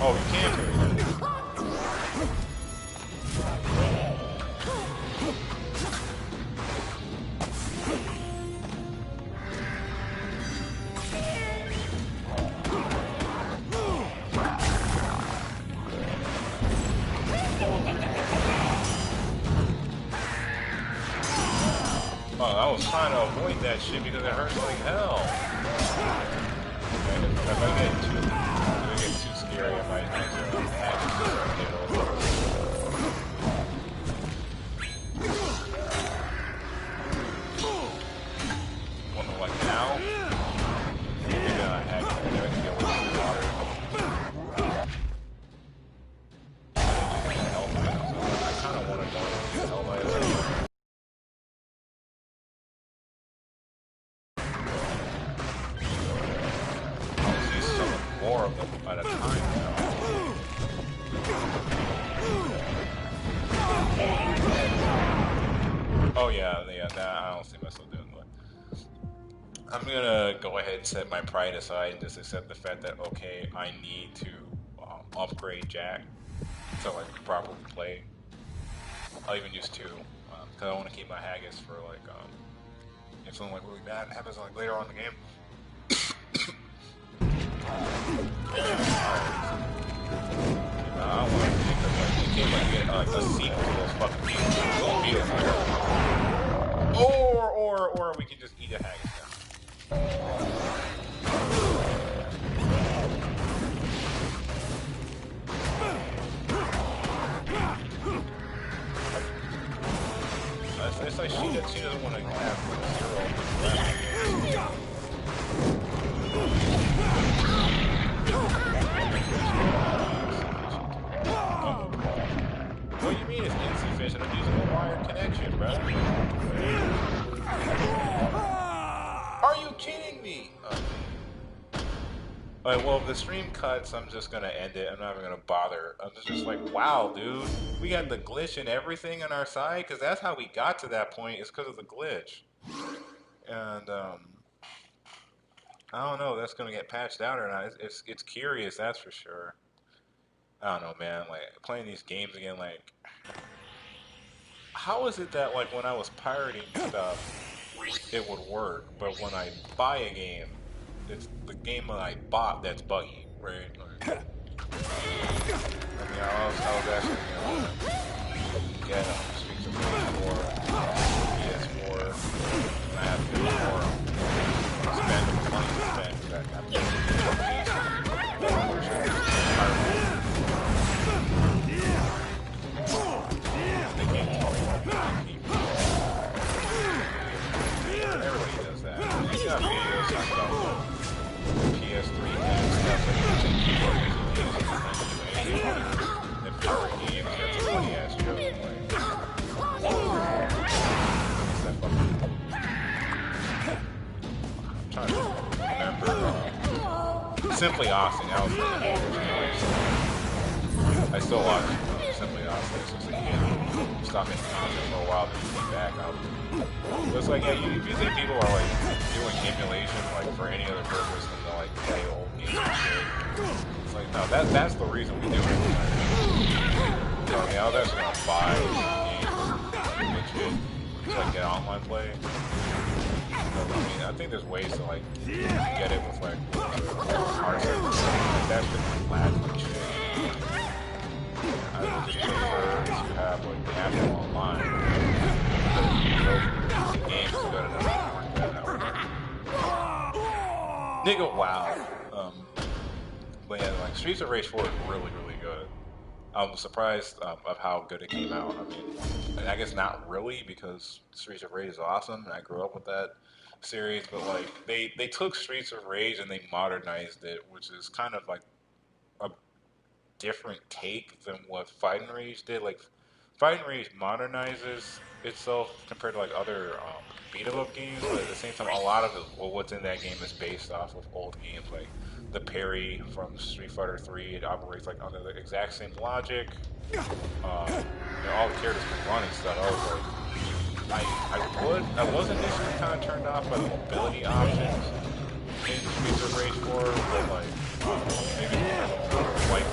Oh, you can't do it. Oh, I was trying to avoid that shit because it hurts like hell. Okay, if I get too scary, I might have to like now? Maybe I hack it. Maybe I can get a little water. I kind of want to go into the hell light. More of them at a time now. Oh yeah, that I don't see myself doing that. I'm gonna go ahead and set my pride aside and just accept the fact that, okay, I need to upgrade Jack to like properly play. I'll even use 2, because I want to keep my Haggis for like, if something like really bad happens like later on in the game. I don't want to think of like, you can't like get like a sequel to those fucking Beatles. Or we can just eat a Haggis now. It's like she doesn't want to have 0. What do you mean it's insufficient? I'm using a wired connection, bro. Are you kidding me? Alright, well, if the stream cuts, I'm just gonna end it. I'm not even gonna bother. I'm just like, wow, dude. We got the glitch and everything on our side? Because that's how we got to that point, is because of the glitch. And, I don't know if that's gonna get patched out or not. It's curious, that's for sure. I don't know, man. Like, playing these games again, like, how is it that, like, when I was pirating stuff, it would work, but when I buy a game, it's the game that I bought that's buggy, right? Like, I mean, I was actually, get Streets of Rage 4, PS4, and I have to do more spend the money to spend that I'm everybody does that. You got videos talking about PS3 games, stuff that you can keyboard music games and power games, that's a funny ass joke. Like, Simply Austin. That was really I still watch Simply Austin. It's just like, yeah, stopped making content for a while, then came back. But it's like, yeah, if you think people are like doing emulation like for any other purpose than to like play old games and shit, it's like, no, that's the reason we do it. So, I mean, I was actually gonna buy games and shit to like get online play. But, I mean, I think there's ways to like get it with like hard that's just lag and shit. I would just prefer to have like the actual online. The games is good enough to work that out. Nigga, wow. But yeah, like Streets of Rage 4 is really, really good. I'm surprised of how good it came out. I mean, and I guess not really because Streets of Rage is awesome, and I grew up with that series. But like, they took Streets of Rage and they modernized it, which is kind of like a different take than what Fighting Rage did. Like, Fighting Rage modernizes itself compared to like other beat 'em up games, but at the same time, a lot of it, well, what's in that game is based off of old games. Like the parry from Street Fighter 3, it operates like under the exact same logic. All the characters can run and stuff. I was like, I was initially kind of turned off by the mobility options in Streets of Rage 4, but like, maybe like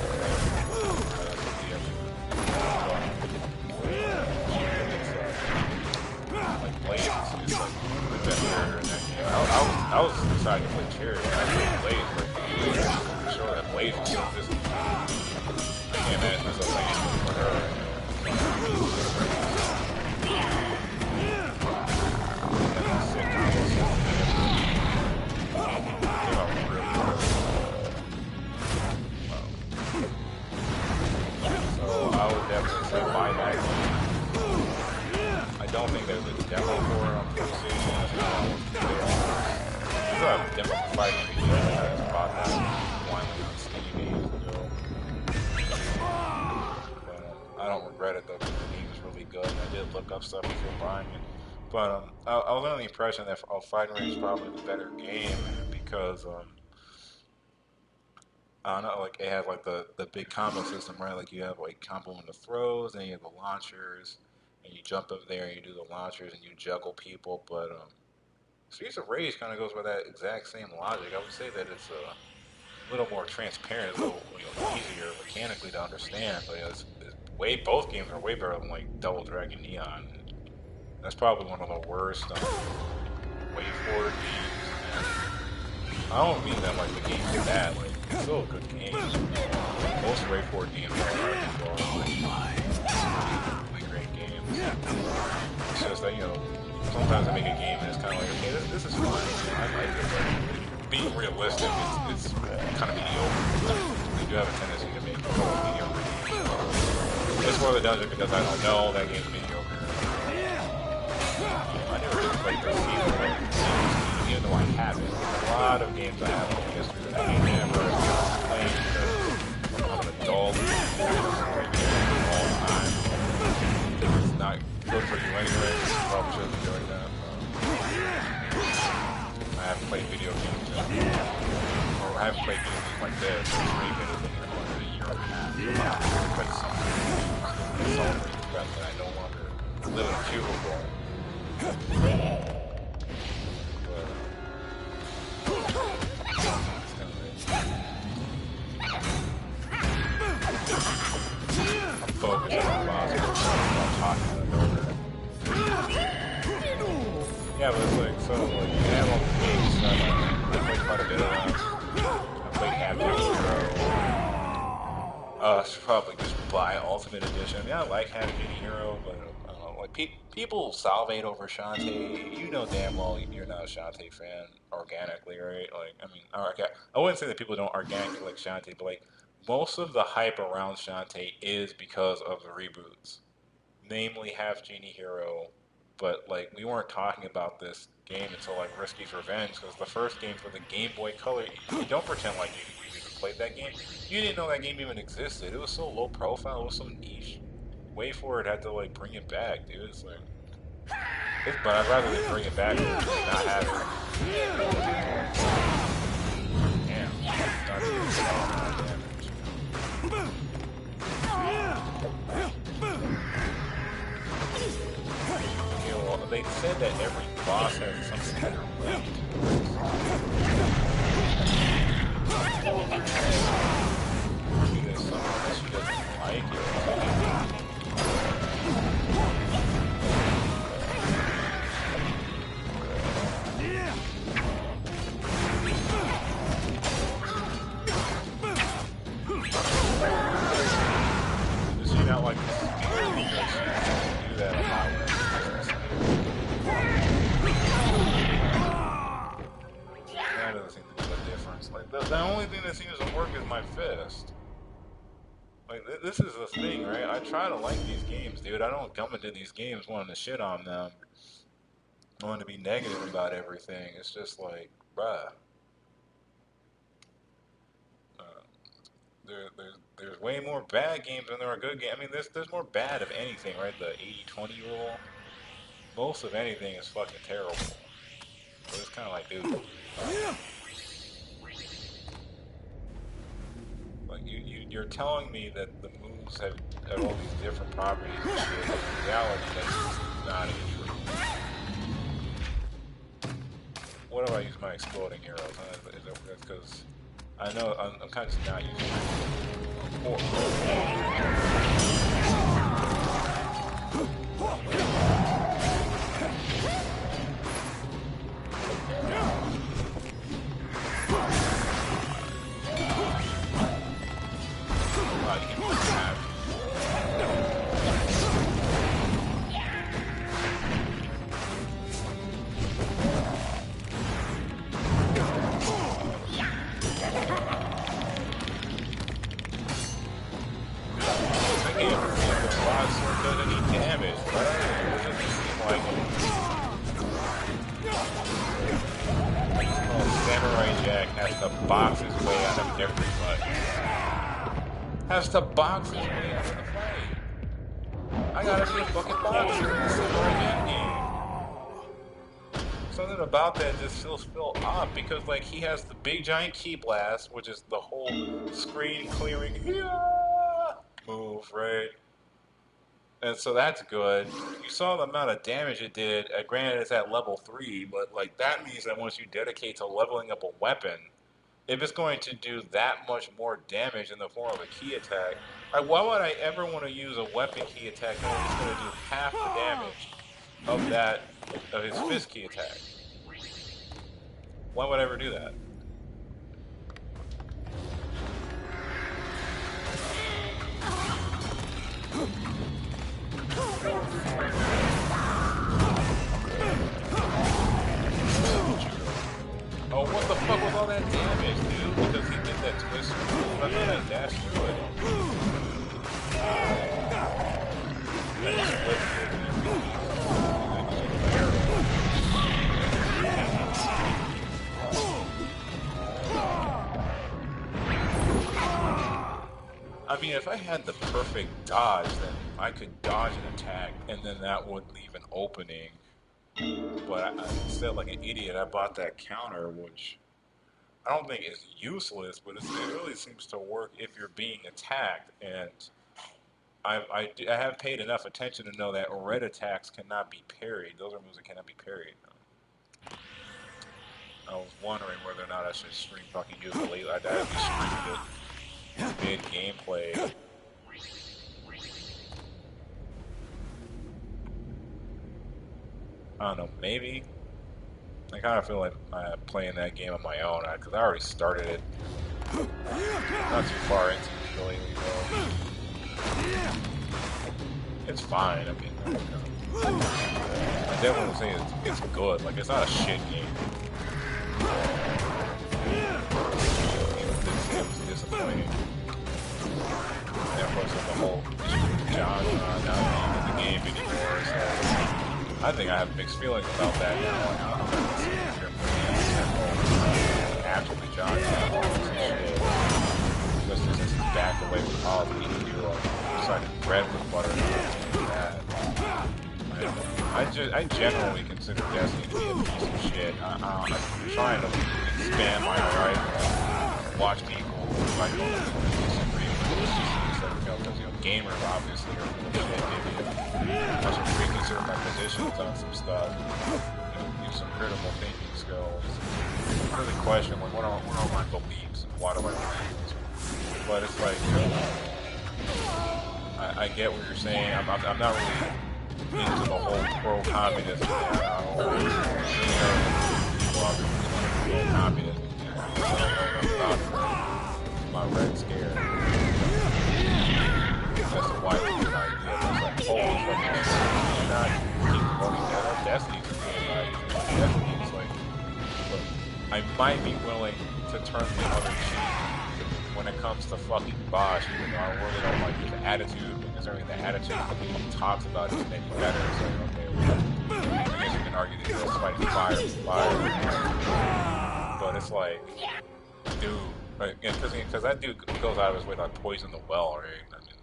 Blaze is like the best character in that game. I was excited to play Cherry. I played Blaze, but for sure that Blaze was consistent. I can't imagine myself playing for her right now. So I would definitely say buy that game. I don't think there's a demo for it on PlayStation. There's a demo for Fighting Rage. I just bought that one on Steam days ago. But I don't regret it though because the game is really good. And I did look up stuff before buying it. But I was under the impression that Fighting Rage is probably the better game because I don't know, like it has like the big combo system, right? Like you have like combo in the throws, and you have the launchers. And you jump up there and you do the launchers and you juggle people, but Streets of Rage kind of goes by that exact same logic. I would say that it's a little more transparent, a little easier mechanically to understand. But it's way both games are way better than like Double Dragon Neon. That's probably one of the worst WayForward games. And I don't mean that like the game's bad. Like it's still a good game. Most WayForward games are it's just that, sometimes I make a game and it's kind of like, okay, this is fine. I like it, but being realistic, it's kind of mediocre. They do have a tendency to make mediocre games. It's more of the dungeon because I don't know that game's mediocre. I never really played those games, even though I haven't. There's a lot of games I have in the history that I never played because I'm an adult. All the time. It's not good for you anyway. Probably shouldn't be doing that. I haven't played video games or I haven't played video games like this. It's been like a year and a half. But it's all pretty bad that I no longer live in a cubicle. I'm focused on the boss. I'm talking to the builder. Yeah, but it's like, so, like, you have all the games stuff. I played quite a bit of them. I played Half Genie Hero. Should probably just buy Ultimate Edition. Yeah, I like Half Genie Hero, but I don't know, like, people salivate over Shantae. You know damn well you're not a Shantae fan organically, right? Like, I mean, I wouldn't say that people don't organically like Shantae, but, like, most of the hype around Shantae is because of the reboots. Namely, Half Genie Hero. But, like, we weren't talking about this game until, like, Risky's Revenge, because the first game for the Game Boy Color, you don't pretend like you even played that game. You didn't know that game even existed. It was so low profile, it was so niche. WayForward had to, like, bring it back, dude. It's like... but I'd rather they bring it back than not have it. Damn. not even damage. Okay, well, they said that every boss has something that are left. Maybe there's something that she doesn't like it. Does she not like this? Because she do that a lot when that doesn't seem to make a difference. Like the only thing that seems to work is my fist. Like this is the thing, right? I try to like these games, dude. I don't come into these games wanting to shit on them, wanting to be negative about everything. It's just like, bruh. There's way more bad games than there are good games. I mean, there's more bad of anything, right? The 80-20 rule. Most of anything is fucking terrible. So it's kind of like, dude. Like you're telling me that the moves have all these different properties and shit. In reality, that's just not even true. What do I use my exploding arrows? Is it because I know I'm kind of not using my box his way out of everybody. Has to box his way out of the fight. I gotta be a fucking boxer in this Samurai game. Something about that just feels odd because like he has the big giant ki blast, which is the whole screen clearing move, right? And so that's good. You saw the amount of damage it did. Granted, it's at level 3, but like that means that once you dedicate to leveling up a weapon, if it's going to do that much more damage in the form of a ki attack, like why would I ever want to use a weapon ki attack when it's going to do half the damage of his fist ki attack? Why would I ever do that? Oh, what the fuck was all that damage, dude? Because he did that twist move. I thought I dashed through it. I mean, if I had the perfect dodge, then I could dodge an attack, and then that would leave an opening. But instead, like an idiot, I bought that counter, which I don't think is useless, but it really seems to work if you're being attacked. And I have paid enough attention to know that red attacks cannot be parried. Those are moves that cannot be parried. I was wondering whether or not I should stream fucking use the late. I'd be streaming it mid gameplay. I don't know, maybe. I kind of feel like I'm playing that game on my own because I already started it. Not too far into it, really. It's fine. I mean, I definitely would say it's good. Like, it's not a shit game. It was disappointing. And of course, the whole John not in the game anymore. So I think I have mixed feelings about that. Absolutely, John. Just as he's backed away from all the decided bread with butter. I generally consider Destiny to be a piece of shit. I'm trying to expand my horizons. watch people who I don't disagree with, because gamers obviously are shit, maybe I should reconsider my positions on some stuff, use some critical thinking skills, really question like what are my beliefs and why do I believe this? But it's like, I get what you're saying. I'm not really into the whole pro-communism thing. I don't really people out there pro-communism. I don't know enough about my red scare. That's the white idea. It's like, oh, you're not keep voting that. Destiny's a good idea. Destiny's like, look, I might be willing to turn the other cheek when it comes to fucking Bosch, even though I really don't like his attitude, because the attitude that he talks about is maybe better. So, okay, well, I guess you can argue that he's fighting fire. But it's like, dude, because that dude goes out of his way to like, poison the well, right? I mean,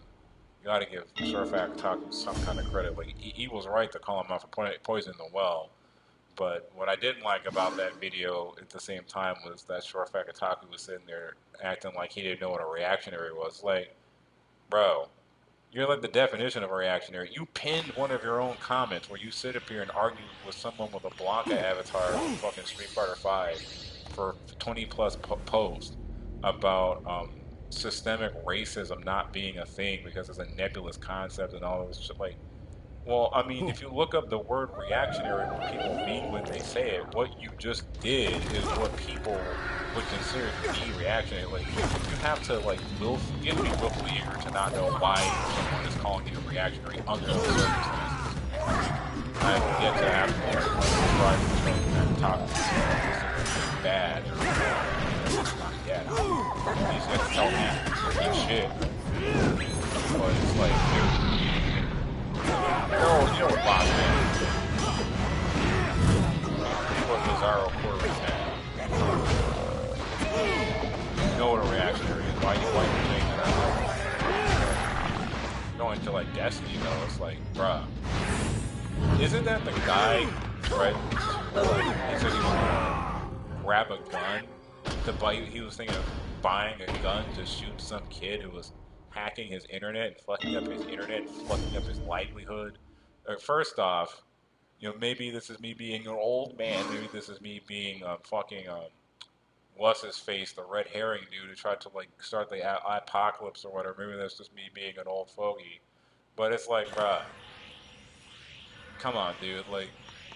you gotta give Surefire Kotaku some kind of credit. Like, he was right to call him out for poisoning the well. But what I didn't like about that video at the same time was that Surefire Kotaku was sitting there acting like he didn't know what a reactionary was. Like, bro, you're like the definition of a reactionary. You pinned one of your own comments where you sit up here and argue with someone with a Blanca avatar from fucking Street Fighter V for 20 plus posts about systemic racism not being a thing because it's a nebulous concept and all this shit. Like, well, I mean, if you look up the word reactionary, what people mean when they say it, what you just did is what people would consider to be reactionary. Like, you have to, like, you have to be willfully ignorant to not know why someone is calling you a reactionary under those circumstances. I have yet to have try to show that topic is bad or it's not yet. He's going to tell me he's shit. But it's like, dude. You know what Bosch is. What Bizarro Quarter is now. You know what a reactionary is. Why you saying that? Going to like Destiny though, it's like, bruh. Isn't that the guy, right? He said he was gonna grab a gun to buy. He was thinking of buying a gun to shoot some kid who was hacking his internet and fucking up his internet and fucking up his livelihood. First off, maybe this is me being an old man. Maybe this is me being fucking what's his face, the red herring dude who tried to like start the apocalypse or whatever. Maybe that's just me being an old fogey. But it's like, bruh, come on, dude. Like,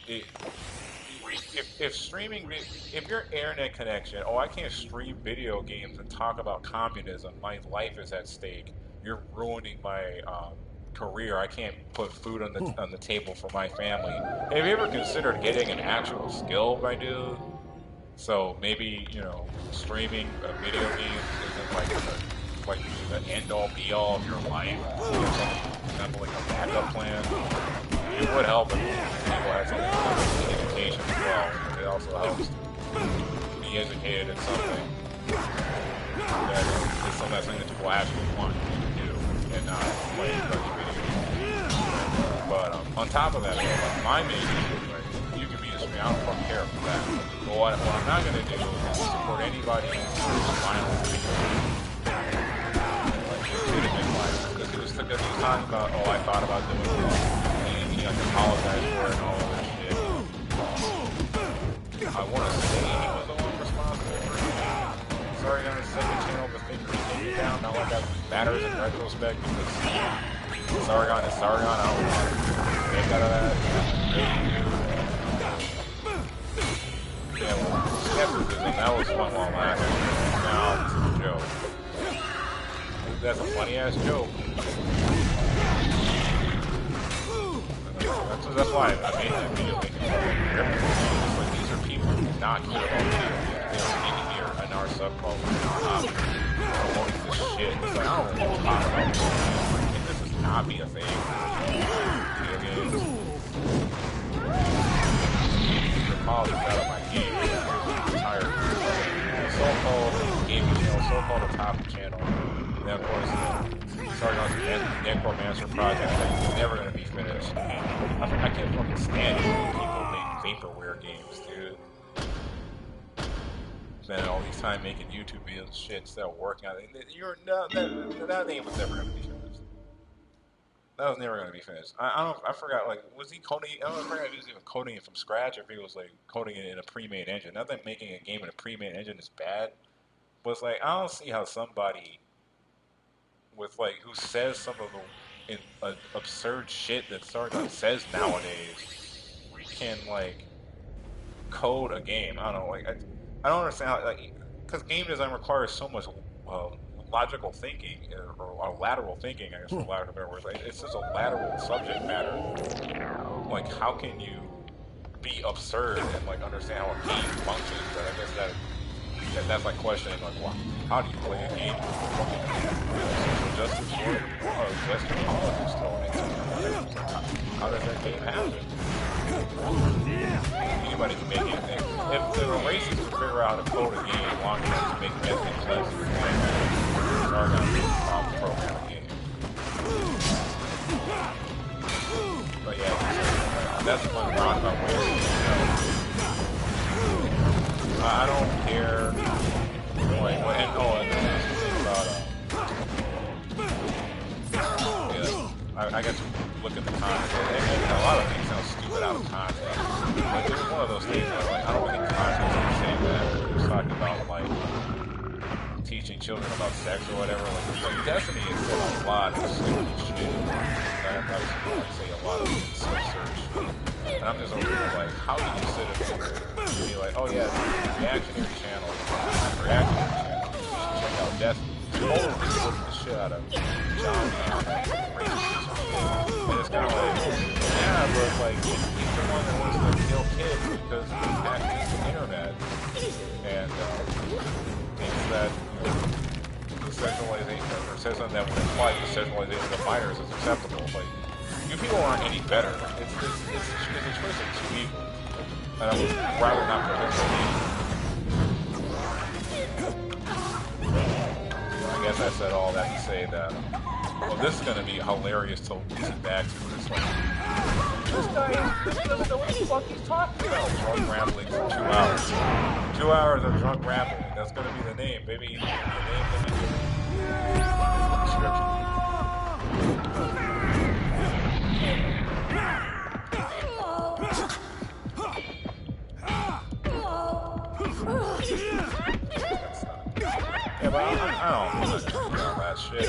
if streaming, if your internet connection, I can't stream video games and talk about communism. My life is at stake. You're ruining my career. I can't put food on the table for my family. Have you ever considered getting an actual skill, my dude? So maybe streaming a video game isn't like the end all be all of your life. Something like a backup plan. It would help if people had some education as well. It also helps to be educated in something that's something that people actually want to do and not play video games. But on top of that, like, my main issue is like, you can be a streamer. I don't fucking care for that. But what I'm not going to do is support anybody who's violent. Like, legitimate violence. Because he was talking about, I thought about doing it. He apologized for it and all of that shit. I want to say he was the one responsible for it. Sorry, on the second channel, the thing taken down. Not like that matters in retrospect because Sargon is Sargon. I don't want to make out of that. Yeah, well, skepticism, that was fun while laughing. Now it's a joke. That's a funny ass joke. That's why I made that video thinking about like, these are people who do not care about video games. They are in here in our subculture, in our hobby, promoting this shit. It's like, I don't know what to talk about. Can this just not be a thing? Video games. The college is out of my game. I'm tired. So-called gaming channel, so-called a top channel. And then, of course, starting on the Necromancer project that's never going to be finished. I can't fucking stand it when people make vaporware games, dude. spending all these time making YouTube videos and shit instead of working on it. That name was never gonna be finished. That was never gonna be finished. I forgot, like, was he coding? I don't know if he was even coding it from scratch, or if he was like coding it in a pre-made engine. Not that making a game in a pre-made engine is bad, but it's like I don't see how somebody with like who says some of the absurd shit that Sargon says nowadays can like code a game. I don't know, like I don't understand how, like, because game design requires so much logical thinking or lateral thinking, I guess, for lack of a better word. Like, it's just a lateral subject matter. Like, how can you be absurd and like understand how a game functions? But I guess that's like questioning, like, well, how do you play a game? Social justice or Western politics thrown into it? How does that game happen? Anybody can make anything. If there were races to figure out how to code a game long enough to make anything less, they're going to be a program a game. But yeah, that's one roundabout way to go. I don't care. Like, and I got to look at the context, and a lot of things sound stupid out of context. Like, it was one of those things where, like, I don't get context of saying that. He was talking about, like, teaching children about sex or whatever. Like Destiny has said a lot of stupid shit. I've seen like say a lot of absurd shit. And I'm just over here like, how do you sit up here and be like, oh yeah, reactionary channel, you should check out Destiny. Totally looking the shit out of John and it's kind of like, yeah, but like, he's the one that wants to kill kids because he's hacking the internet. And thinks that, you know, decentralization, or says something that would imply decentralization of minors is acceptable. Like, you people aren't any better. It's a choice of two evils. And I would rather not participate. I guess I said all that to say that, well, this is going to be hilarious to listen back to. It's like, this guy doesn't know what the fuck he's talking about. Drunk rambling for 2 hours. 2 hours of drunk rambling. That's going to be the name, baby. The name that we give the description. Yeah, but I don't know all that shit.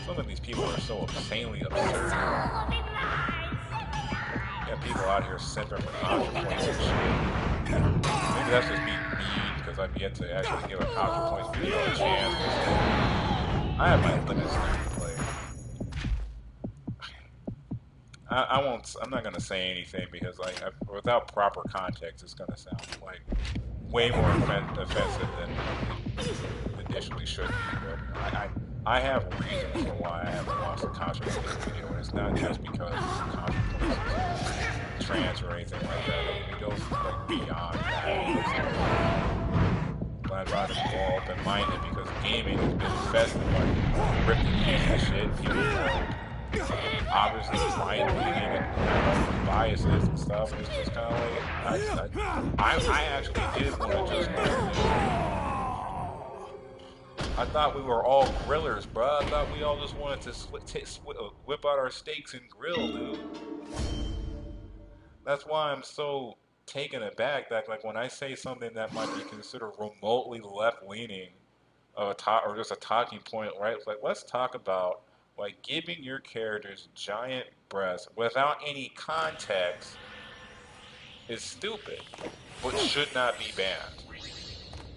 Some of these people are so insanely absurd. Yeah, people out here simping for ContraPoints and shit. Maybe that's just being mean because I've yet to actually give a ContraPoints video a chance. I have my limits to play. I'm not gonna say anything because like without proper context, it's gonna sound like way more offensive than it initially should be. But I have reasons for why I haven't watched the ContraPoints video, and it's not just because ContraPoints is trans or anything like that. It goes like beyond that. But I try to be more open-minded because gaming has been infested by ripping pieces of shit. People obviously right-leaning and biases and stuff. It's just kind of like I actually did want to just. I thought we were all grillers, bruh. I thought we all just wanted to whip out our steaks and grill, dude. That's why I'm so taken aback that, like, when I say something that might be considered remotely left-leaning, or just a talking point, right? It's like, let's talk about, like, giving your characters giant breasts without any context is stupid, but should not be banned.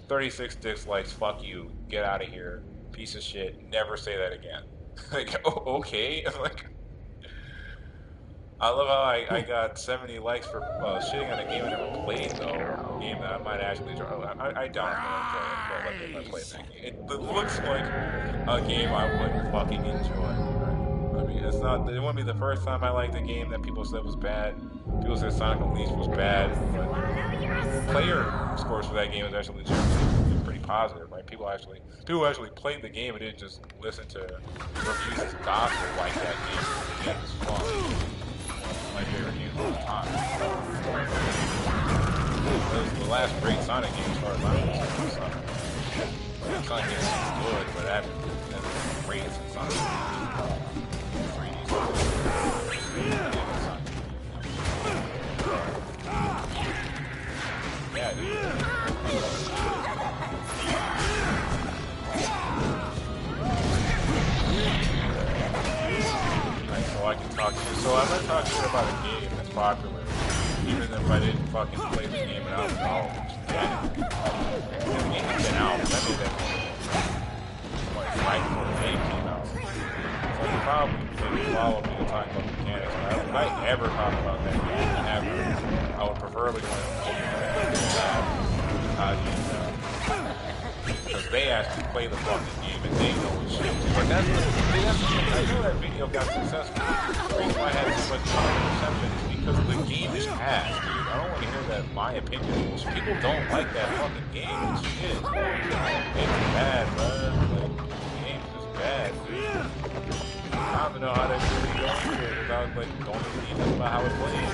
36 dislikes, fuck you, get out of here, piece of shit, never say that again. Like, oh, okay, like, I love how I got 70 likes for shitting on a game I never played, though. A game that I might actually enjoy. I doubt I'm going to enjoy it, but I play that game. It looks like a game I would fucking enjoy. Right? I mean, it wouldn't be the first time I liked a game that people said was bad. People said Sonic Unleashed was bad, but player scores for that game is actually pretty positive, right? People actually played the game and didn't just listen to reviews as gospel like that game. The game is fun. My favorite game of all time. last great Sonic game as far as I'm concerned. Sonic games is good, but that's the greatest in Sonic. 3D Sonic. Yeah, dude. So I can talk to you. So I'm gonna talk to you about a game that's popular, even if I didn't fucking play the game out at all. The game has been out. That made that right before the game came out. So you probably follow me to talk about mechanics. But if I ever talk about that game, ever, I would preferably want to because they actually play the fucking game and they know it's shit. But that's the thing. I know that video got successful. The reason why I had so much positive reception is because the game is ass, dude. I don't want to hear that my opinion is people don't like that fucking game. It's shit. It's bad, man. Like, the game's just bad, dude. I don't know how they really go into it without like going into details about how it plays.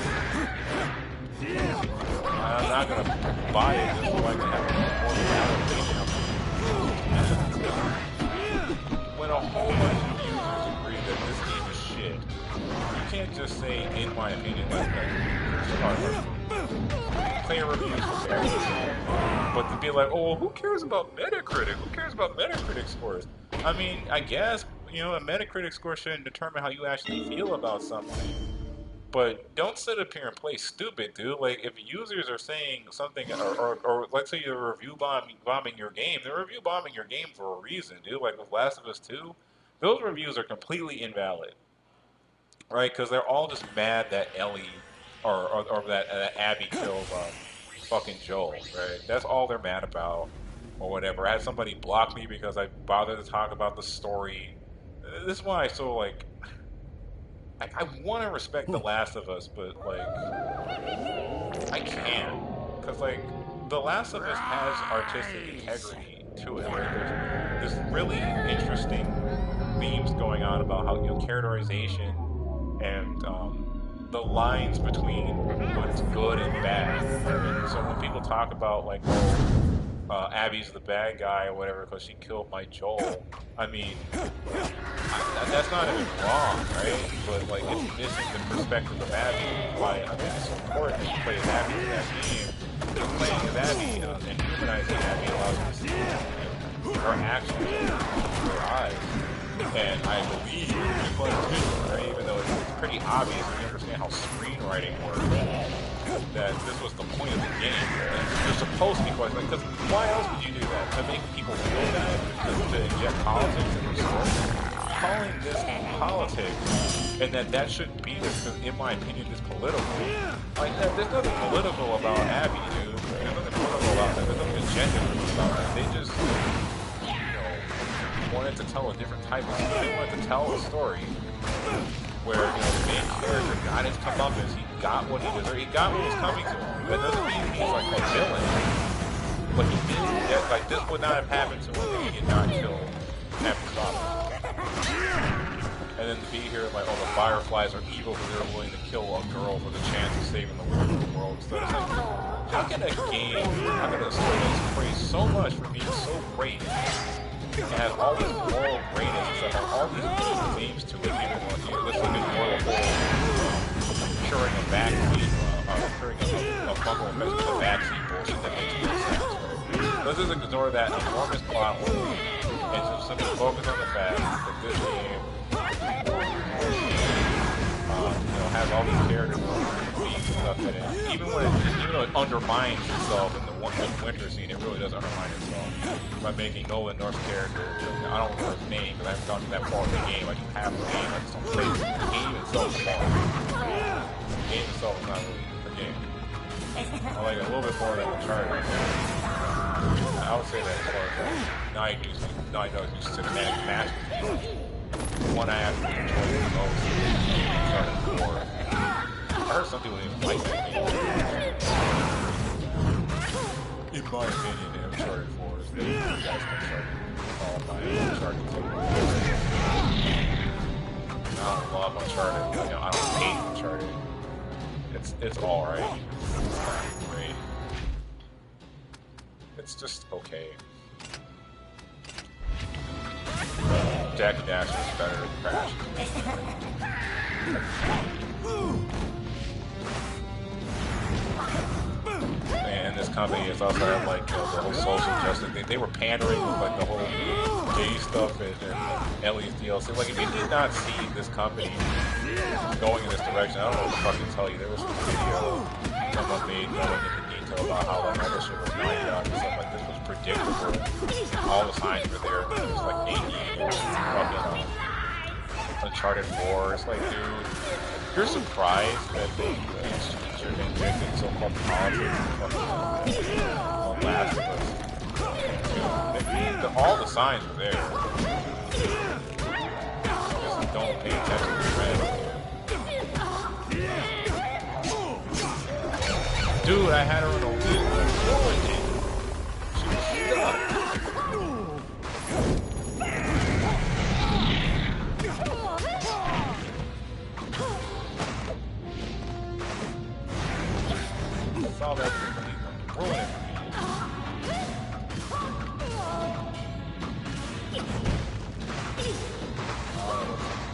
I'm not gonna buy it just so I can have a more valid opinion. When a whole bunch of users agree that this game is shit, you can't just say, in my opinion, like player reviews for everything. But to be like, oh, who cares about Metacritic? Who cares about Metacritic scores? I mean, I guess, you know, a Metacritic score shouldn't determine how you actually feel about something. But don't sit up here and play stupid, dude. Like, if users are saying something, or let's say you're review bombing your game, they're review bombing your game for a reason, dude. Like with Last of Us 2, those reviews are completely invalid, right? Because they're all just mad that Ellie, or that Abby killed fucking Joel, right? That's all they're mad about, or whatever. I had somebody block me because I bothered to talk about the story. This is why I so, like... I want to respect The Last of Us, but, like, I can't. Because, like, The Last of Us has artistic integrity to it. Like, there's really interesting themes going on about how, you know, characterization and the lines between what's good and bad. And so when people talk about, like, Abby's the bad guy or whatever because she killed my Joel, I mean, that's not even wrong, right? But, like, it's missing the perspective of Abby. Why I think it's so important that you play as Abby in that game. Because playing as Abby and humanizing Abby allows you to see her actions through her eyes. And I believe people too, right? Even though it's pretty obvious when you understand how screenwriting works, that this was the point of the game. You're supposed to be quite like, because why else would you do that? To make people feel bad? To inject politics in the story? Calling this politics, and that shouldn't be this, because in my opinion, it's political. Like, there's nothing political about Abby, dude. There's nothing political about that. There's nothing agenda about that. They just, you know, wanted to tell a different type of story. They wanted to tell a story where, you know, the main character got his comeuppance. He got what he deserved. He got what was coming to him. That doesn't mean he's like a villain. But he did that. Like, this would not have happened to him if he did not kill Abby's father. And then to be here like, oh, the Fireflies are evil because they're willing to kill a girl for the chance of saving the world. So it's like, how can a game, how can a story that's praised so much for being so great and has all these moral greatness and stuff, have all these good themes to it, even when you let's look at Royal Bull curing a backseat, curing a fungal infection with a backseat bullshit that makes no sense, right? Let's just ignore that enormous plot hole and just simply focus on the fact that this game, you know, has all these characters and stuff in it. Even though it undermines itself in the winter scene, it really does undermine itself by making Nolan North's character. I don't remember his name because I haven't gone to that far in the game. I just have the game. I just don't play it. The game itself is boring. The game itself is not really the game. I like it a little bit more than Uncharted. I would say that as far as Naughty Dog's new cinematic masterpiece. The one I actually enjoyed the most is Uncharted 4. I heard some people didn't like that game. In my opinion, Uncharted 4 is the best Uncharted all my Uncharted 2. I don't love Uncharted. You know, I don't hate Uncharted. It's alright. It's not great. it's just okay. Jak and Daxter is better than Crash. And this company is also had like the whole social justice. They were pandering with like the whole gay stuff and Ellie's DLC. Like if you did not see this company going in this direction, I don't know what to fucking tell you. There was some video someone made going into detail about how like all this shit was lined up and stuff like this was predictable. All the signs were there. It was like 8 years, fucking Uncharted 4. It's like, dude, you're surprised that they should injected so-called politics on Last of Us. Dude, all the signs were there. Just don't pay attention to the trend. Dude, I had her in a wheel. She was stuck. Saw that ruin it for me.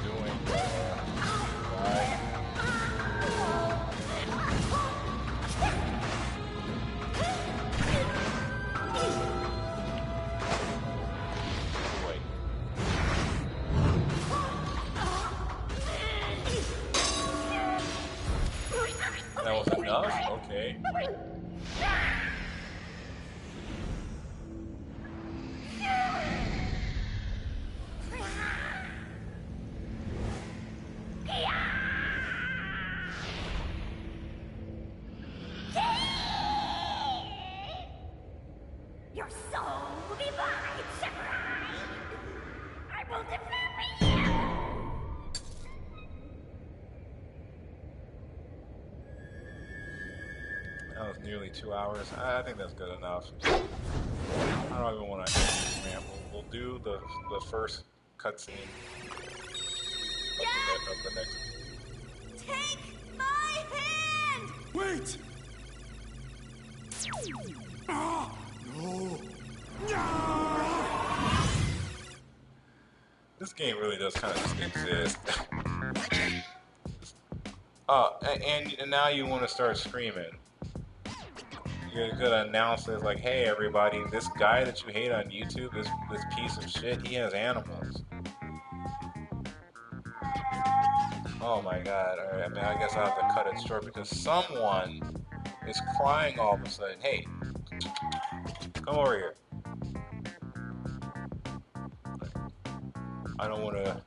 Doing right. Wait. That was enough? Okay. Your soul will be mine, Samurai! I will devour you! That was nearly 2 hours. I think that's good enough. I don't even want to end this, man. We'll do the first cutscene of the next. Take my hand! Wait! Ah! No! This game really does kind of just exist. And now you want to start screaming. You're gonna announce it like, hey everybody, this guy that you hate on YouTube, this piece of shit, he has animals. Oh my god, alright, I mean, I guess I'll have to cut it short because someone is crying all of a sudden. Hey, come over here. I don't want to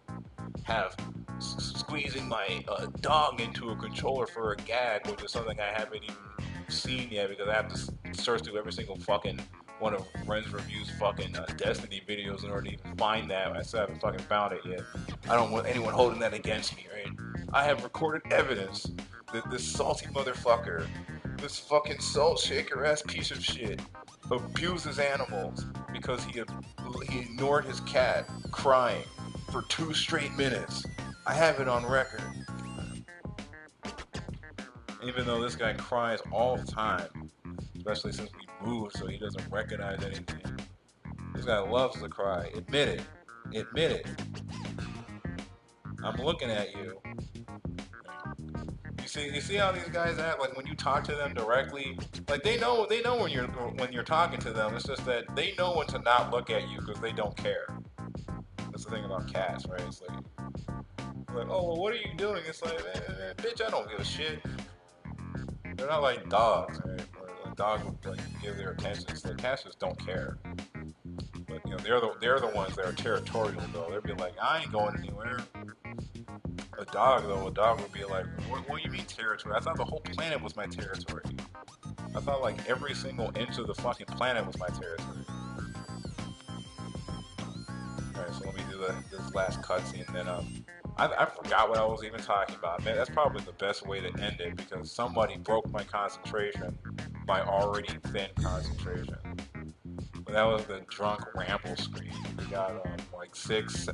have squeezing my dog into a controller for a gag, which is something I haven't even seen yet because I have to search through every single fucking one of Ren's Review's fucking Destiny videos in order to even find that. I still haven't fucking found it yet. I don't want anyone holding that against me, right? I have recorded evidence that this salty motherfucker, this fucking salt shaker ass piece of shit, abuses animals because he ignored his cat crying for 2 straight minutes. I have it on record. Even though this guy cries all the time, especially since we moved so he doesn't recognize anything. This guy loves to cry. Admit it. Admit it. I'm looking at you. You see how these guys act? Like when you talk to them directly, like they know when you're talking to them. It's just that they know when to not look at you because they don't care. That's the thing about cats, right? It's like, oh, well, what are you doing? It's like, bitch, I don't give a shit. They're not like dogs, right? Where a dog would like give their attention. It's like cats just don't care. But you know, they're the ones that are territorial though. They'd be like, I ain't going anywhere. A dog would be like, what do you mean territory? I thought the whole planet was my territory. I thought like every single inch of the fucking planet was my territory. Alright, so let me do this last cutscene, and then I forgot what I was even talking about. Man, that's probably the best way to end it because somebody broke my concentration, my already thin concentration. But that was the drunk ramble screen. We got like 6,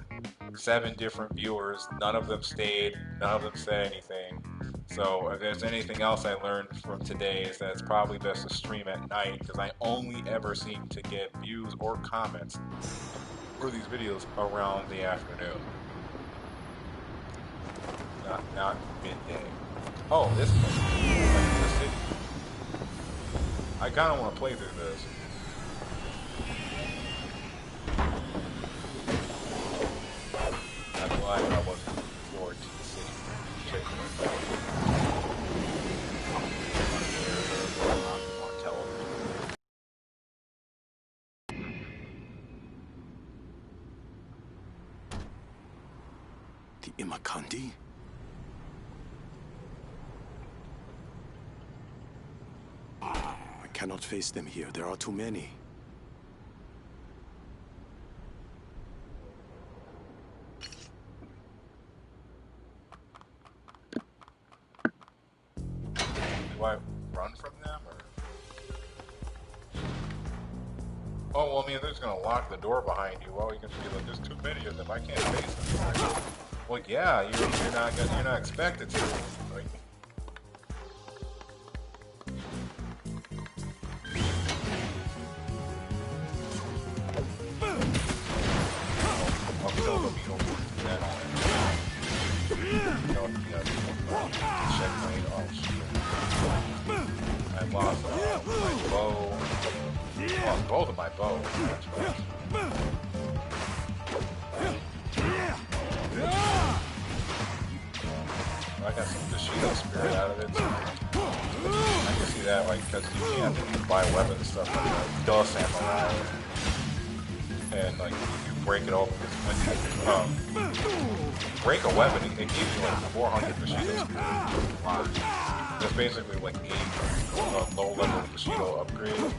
7 different viewers. None of them stayed. None of them said anything. So if there's anything else I learned from today is that it's probably best to stream at night because I only ever seem to get views or comments for these videos around the afternoon, not midday. Oh, this place, like the city. I kind of want to play through this. That's why I wasn't looking forward to the city. Check it out. On television. The Imakandi? I cannot face them here. There are too many. Do I run from them, or? Oh, well, I mean, they're just gonna lock the door behind you. Well, you can be like, there's too many of them. I can't face them. Like, well, yeah, you're not expected to. Like, I'll kill them. You don't do that. You know, checkmate. Oh shit! I lost my bow. Lost both of my bows. That's right. I got some Bushido spirit out of it. So I can see that, like, because you can't buy weapons and stuff like that. Dust Samurai. And, like, you break it open. When you break a weapon, it gives you, like, 400 Bushido spirit. Wow. That's basically, like, 8 low-level Bushido upgrades.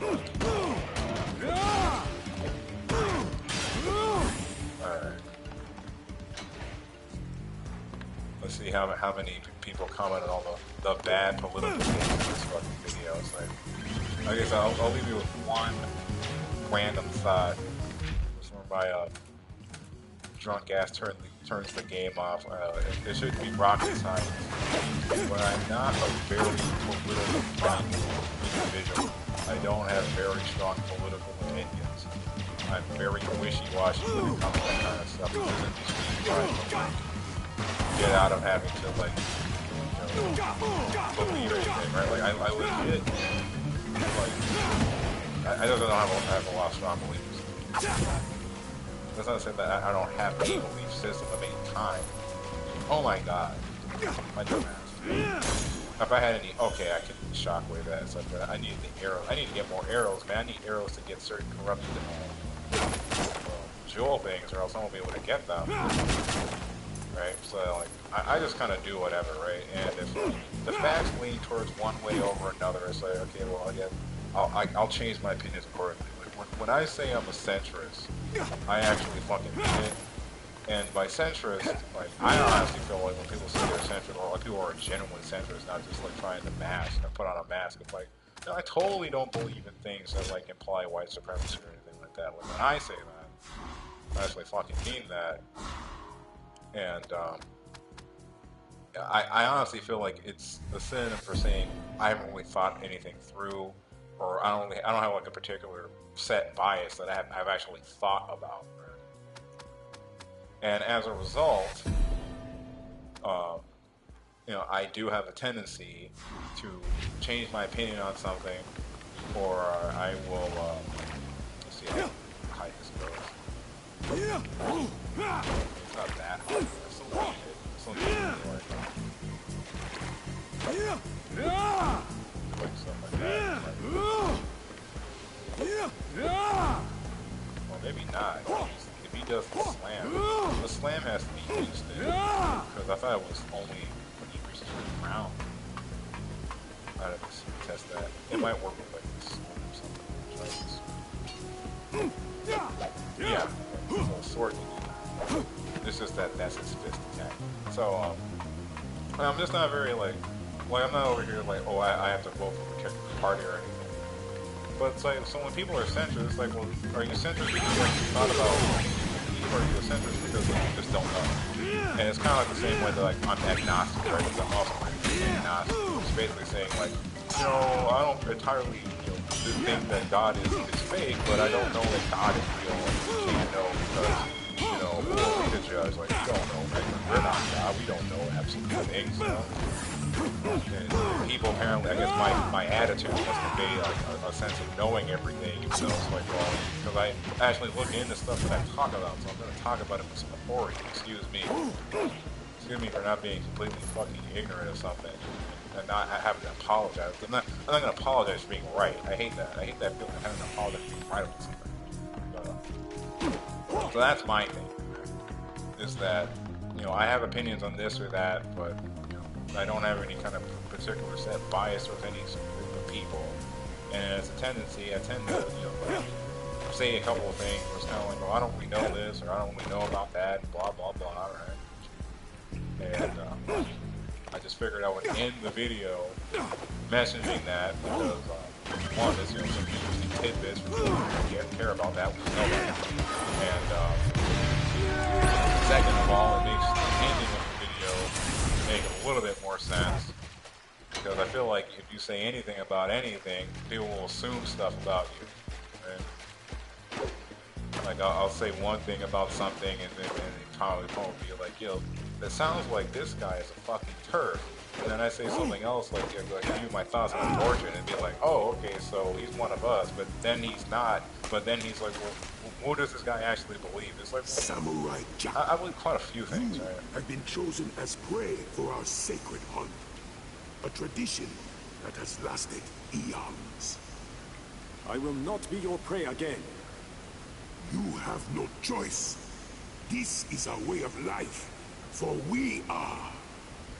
Alright. Let's see how many people commented on the bad political things in this fucking video. It's like, I guess I'll leave you with one random thought. This one by Drunk Ass turns the game off. It should be rocket science, but I'm not a very politically minded individual. I don't have very strong political opinions. I'm very wishy-washy when it comes to that kind of stuff. It doesn't just trying to get out of having to, like, you know, believe anything, right? Like, I legit, like, I don't know, I have a lot of strong beliefs. That's not to say that I don't have a belief system of any kind. Oh my god. My dumbass. If I had any, okay, I could shockwave that and stuff, but I need the arrows. I need to get more arrows, man. I need arrows to get certain corrupted jewel things, or else I won't be able to get them. Right? So, like, I just kind of do whatever, right? And if the facts lean towards one way over another, it's like, okay, well, again, I'll change my opinions accordingly. Like, when I say I'm a centrist, I actually fucking mean it. And by centrist, like, I honestly feel like when people say they're centrist, or like people are genuinely centrist, not just like trying to mask or put on a mask, it's like, you know, I totally don't believe in things that like imply white supremacy or anything like that. Like, when I say that, I actually fucking mean that. And I honestly feel like it's a synonym for saying I haven't really thought anything through, or I don't have like a particular set bias that I've actually thought about. And as a result, you know, I do have a tendency to change my opinion on something, or I will, let's see how high this goes. It's not that high, it's a little shit. It's a little like stuff like that. Well, maybe not. If he does the slam has to be instant. Because I thought it was only when he reaches the ground. I have to test that. It might work with like this or something. Yeah, full sword. It's just that's his fist attack. So I'm just not very like I'm not over here like, oh, I have to vote for a particular party or anything. But it's like, so when people are centrist, it's like, well, are you centrist because you actually thought about it, or are you a centrist because you just don't know? And it's kind of like the same way that like I'm agnostic, right? Because I'm also agnostic. It's basically saying like, you know, I don't entirely, you know, think that God is fake, but I don't know that God is real. Like, we can't know because, you know, who are we to judge? Like, we don't know, right? We're not God. We don't know absolute things, you know? And people apparently, I guess my attitude must convey like a sense of knowing everything, even though it's like, well, because I actually look into stuff that I talk about, so I'm going to talk about it with some authority. Excuse me for not being completely fucking ignorant of something and not having to apologize. I'm not going to apologize for being right. I hate that. I hate that feeling of having to apologize for being right about something. So that's my thing, is that, you know, I have opinions on this or that, but I don't have any kind of particular set bias with any group of people, and as a tendency, I tend to, you know, like, say a couple of things where it's kind of like, well, I don't really know this, or I don't really know about that, and blah blah blah, right? And I just figured I would end the video mentioning that because one, is, you know, some interesting tidbits for people who care about that, we know that, and second of all, it makes the ending of the video make a little bit more sense, because I feel like if you say anything about anything, people will assume stuff about you. Right? Like I'll say one thing about something, and then Tommy will be like, "Yo, that sounds like this guy is a fucking turd." And then I say something else, like give you my thoughts on Fortune, and be like, "Oh, okay, so he's one of us," but then he's not. But then he's like, "Well, what does this guy actually believe?" It's like, Samurai Jack. I believe quite a few things, right? Have been chosen as prey for our sacred hunt. A tradition that has lasted eons. I will not be your prey again. You have no choice. This is our way of life, for we are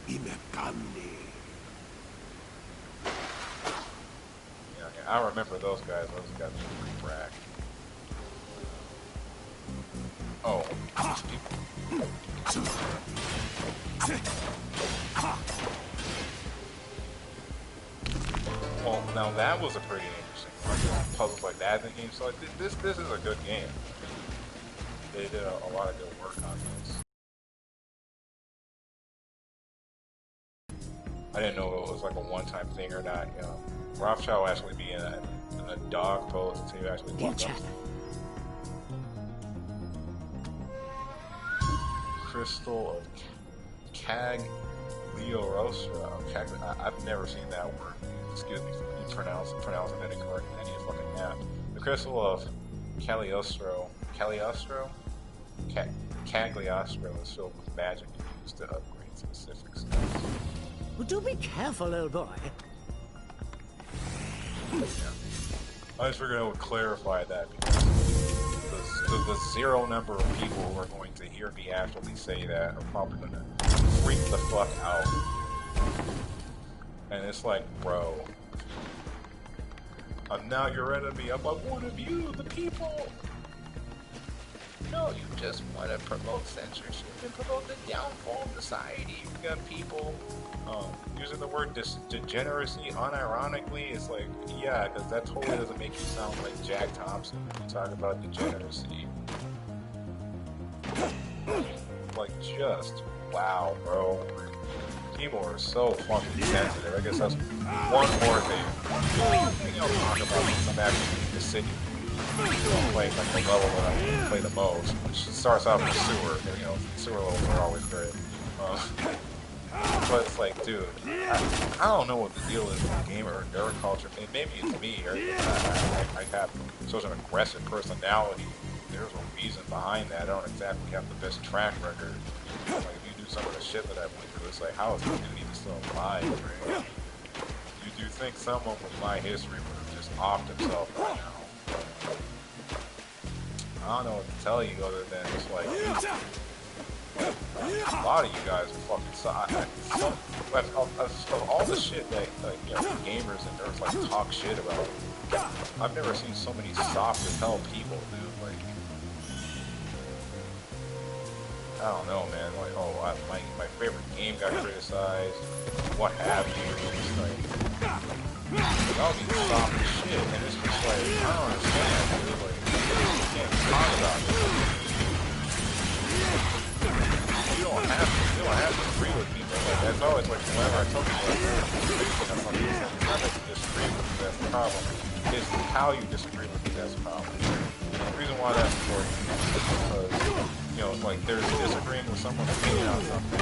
Inakane. Yeah, I remember those guys. Those guys were pretty brag. Oh, these people. Well, now that was a pretty interesting one. Puzzles like that in the game. So like, this is a good game. They did a lot of good work on this. I didn't know if it was like a one-time thing or not. You know, Rothschild will actually be in a dog pose until you actually walk up. Crystal of Cagliostro. I've never seen that word. Excuse me for pronouncing it incorrectly in any fucking app. The Crystal of Cagliostro is filled with magic and used to upgrade specific skills. Well, do be careful, old boy. Yeah. I just figured I would clarify that because the zero number of people who are going to hear me actually say that are probably going to freak the fuck out. And it's like, bro, I'm not your enemy. I'm one of you, the people. No, you just want to promote censorship and promote the downfall of society. You got people using the word degeneracy unironically. It's like, yeah, because that totally doesn't make you sound like Jack Thompson when you talk about degeneracy. Like, just wow, bro. People are so fucking sensitive. I guess that's one more thing. Maybe I'll talk about this. I'm actually in the city. Playing like the level that I play the most, which starts off in the sewer. You know, sewer levels are always great. But it's like, dude, I don't know what the deal is with gamer or nerd culture. Maybe it's me, or I have such an aggressive personality. There's a reason behind that. I don't exactly have the best track record. Like, if you do some of the shit that I went through, it's like, how is this dude even still alive? Right? You do think someone with my history would have just offed himself right now? I don't know what to tell you other than it's like, a lot of you guys are fucking of all the shit that you know, gamers and nerds like talk shit about. I've never seen so many soft as hell people, dude. Like, I don't know, man. Like, oh, my favorite game got criticized. What have you? It's like, y'all be soft as shit, and it's just like, I don't understand, dude. Like, you can't talk about it. don't have to agree with people. Like, that's always like whenever I tell people it's not that you disagree with me, that's the problem. It's how you disagree with me, that's the problem. And the reason why that's important is because, you know, like there's disagreeing with someone's opinion on something,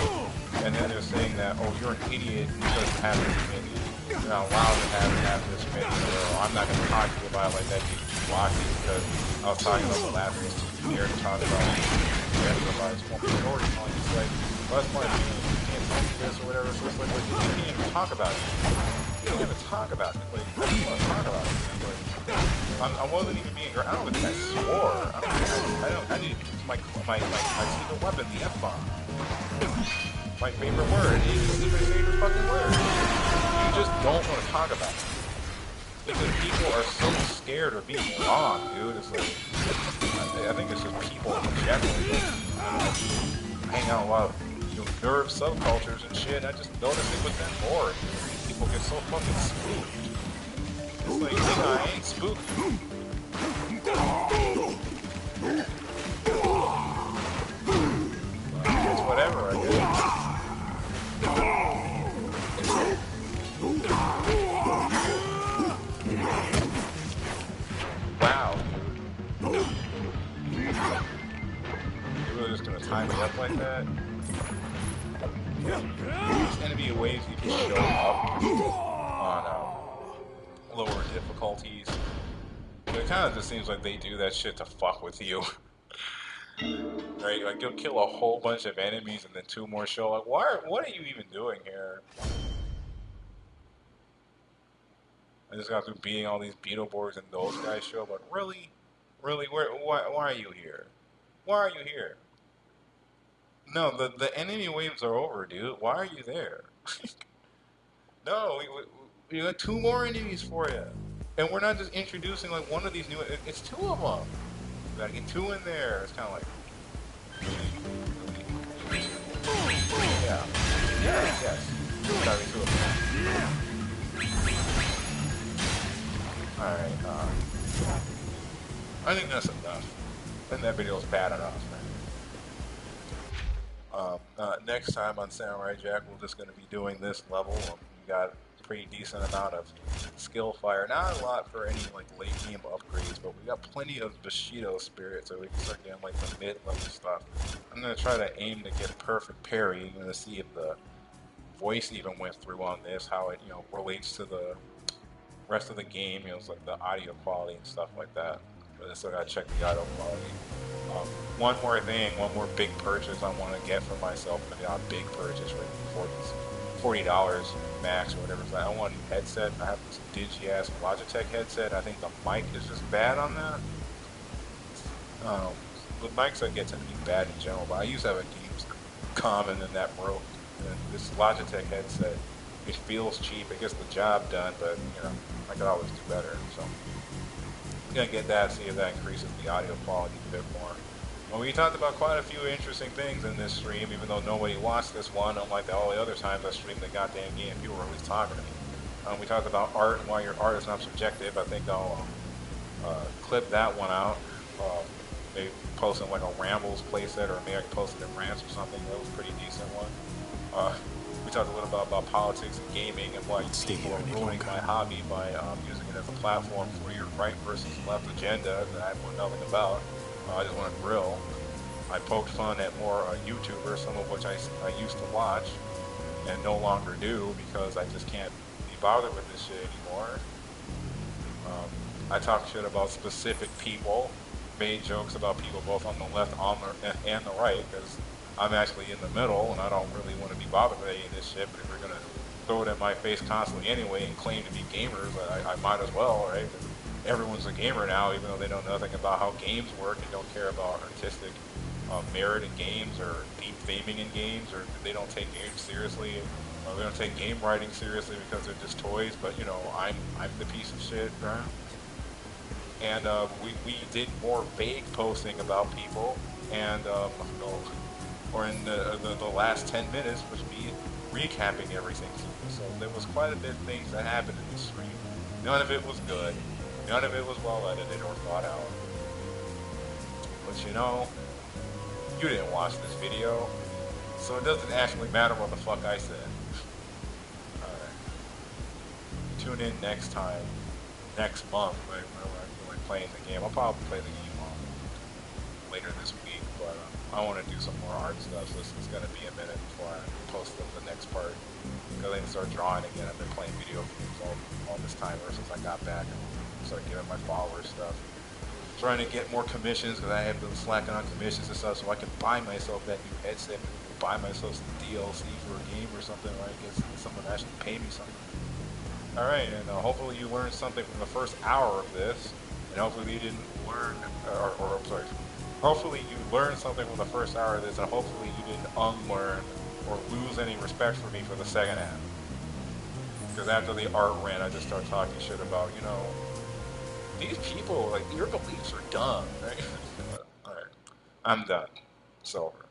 and then they're saying that, oh, you're an idiot because you have this opinion. You're not allowed to have this opinion, or I'm not going to talk to you about it like that. You can block me because I was talking about the Lazarus here to talk about everybody's one minority calling. It's like, well, that's my opinion. You can't tell me this or whatever. So it's like, you can't even talk about it. You can't even talk about it. Like, how do you want to talk about it? Like, I wasn't even being. I don't think I swore. I didn't use my secret weapon, the F-bomb. My favorite word. It's my favorite fucking word. You just don't want to talk about it. Because people are so scared of being wrong, dude. It's like, I think it's just people in general. I hang out a lot of nerve subcultures and shit. I just notice it with them more. People get so fucking spooked. It's like, nigga, I ain't spooked. It's whatever, I guess. Wow, dude. You're really just gonna time me up like that? There's gonna be ways you can show up on lower difficulties. But it kind of just seems like they do that shit to fuck with you. Right? Like, you'll kill a whole bunch of enemies and then 2 more show up. What are you even doing here? I just got through beating all these Beetleborgs and those guys show up. Like, really? Really? Why are you here? Why are you here? No, the enemy waves are over, dude. Why are you there? No, we got 2 more enemies for you. And we're not just introducing like one of these new... It's 2 of them. We gotta get 2 in there. It's kind of like... Yeah. Yes. Gotta get 2 of them. Alright, I think that's enough. I think that video's bad enough, man. Next time on Samurai Jack, we're just going to be doing this level. We got a pretty decent amount of skill fire. Not a lot for any like late game upgrades, but we got plenty of Bushido spirit, so we can start getting like the mid-level stuff. I'm going to try to aim to get a perfect parry. I'm going to see if the voice even went through on this, how it, you know, relates to the rest of the game, you know, it's like the audio quality and stuff like that. But I still gotta check the audio quality. One more thing, one more big purchase I want to get for myself. Maybe not a big purchase, right? $40 max or whatever. I want a new headset. I have this dingy ass Logitech headset. I think the mic is just bad on that. The mics I get tend to be bad in general, but I used to have a Games Common and that broke. And this Logitech headset, it feels cheap, it gets the job done, but you know, I could always do better. So I'm gonna get that, see if that increases the audio quality a bit more. Well, we talked about quite a few interesting things in this stream, even though nobody watched this one, unlike all the other times I streamed the goddamn game, people were at least talking to me. We talked about art and why your art is not subjective. I think I'll clip that one out. Maybe posting like a Rambles playset, or maybe I can post it in Rants or something. That was a pretty decent one. We talked a little bit about politics and gaming and why people are ruining my hobby by using it as a platform for your right versus left agenda that I know nothing about. I just want to grill. I poked fun at more YouTubers, some of which I used to watch and no longer do because I just can't be bothered with this shit anymore. I talk shit about specific people, made jokes about people both on the left and the right, because I'm actually in the middle and I don't really want to be bothered with any of this shit, but if you're going to throw it in my face constantly anyway and claim to be gamers, I might as well, right? Everyone's a gamer now, even though they know nothing about how games work and don't care about artistic merit in games or deep theming in games, or they don't take games seriously, or they don't take game writing seriously because they're just toys. But you know, I'm the piece of shit, right? And we did more vague posting about people, and or in the last 10 minutes was me recapping everything. So there was quite a bit of things that happened in this stream. None of it was good. None of it was well edited or thought out. But you know, you didn't watch this video, So it doesn't actually matter what the fuck I said. Alright. Tune in next time, next month, right, when I'm really playing the game. I'll probably play the game later this week, but I want to do some more art stuff, so it's going to be a minute before I post the next part. Because I need to start drawing again. I've been playing video games all this time ever since I got back and started giving my followers stuff. Trying to get more commissions because I have been slacking on commissions and stuff, so I can buy myself that new headset, buy myself some DLC for a game or something, right? Get someone to actually pay me something. Alright, and hopefully you learned something from the first hour of this, and hopefully you didn't learn, or I'm sorry, hopefully you learned something from the first hour of this, and hopefully you didn't unlearn or lose any respect for me for the second half. Because after the art rant, I just start talking shit about, you know, these people, like, your beliefs are dumb, right? Alright, I'm done. It's over.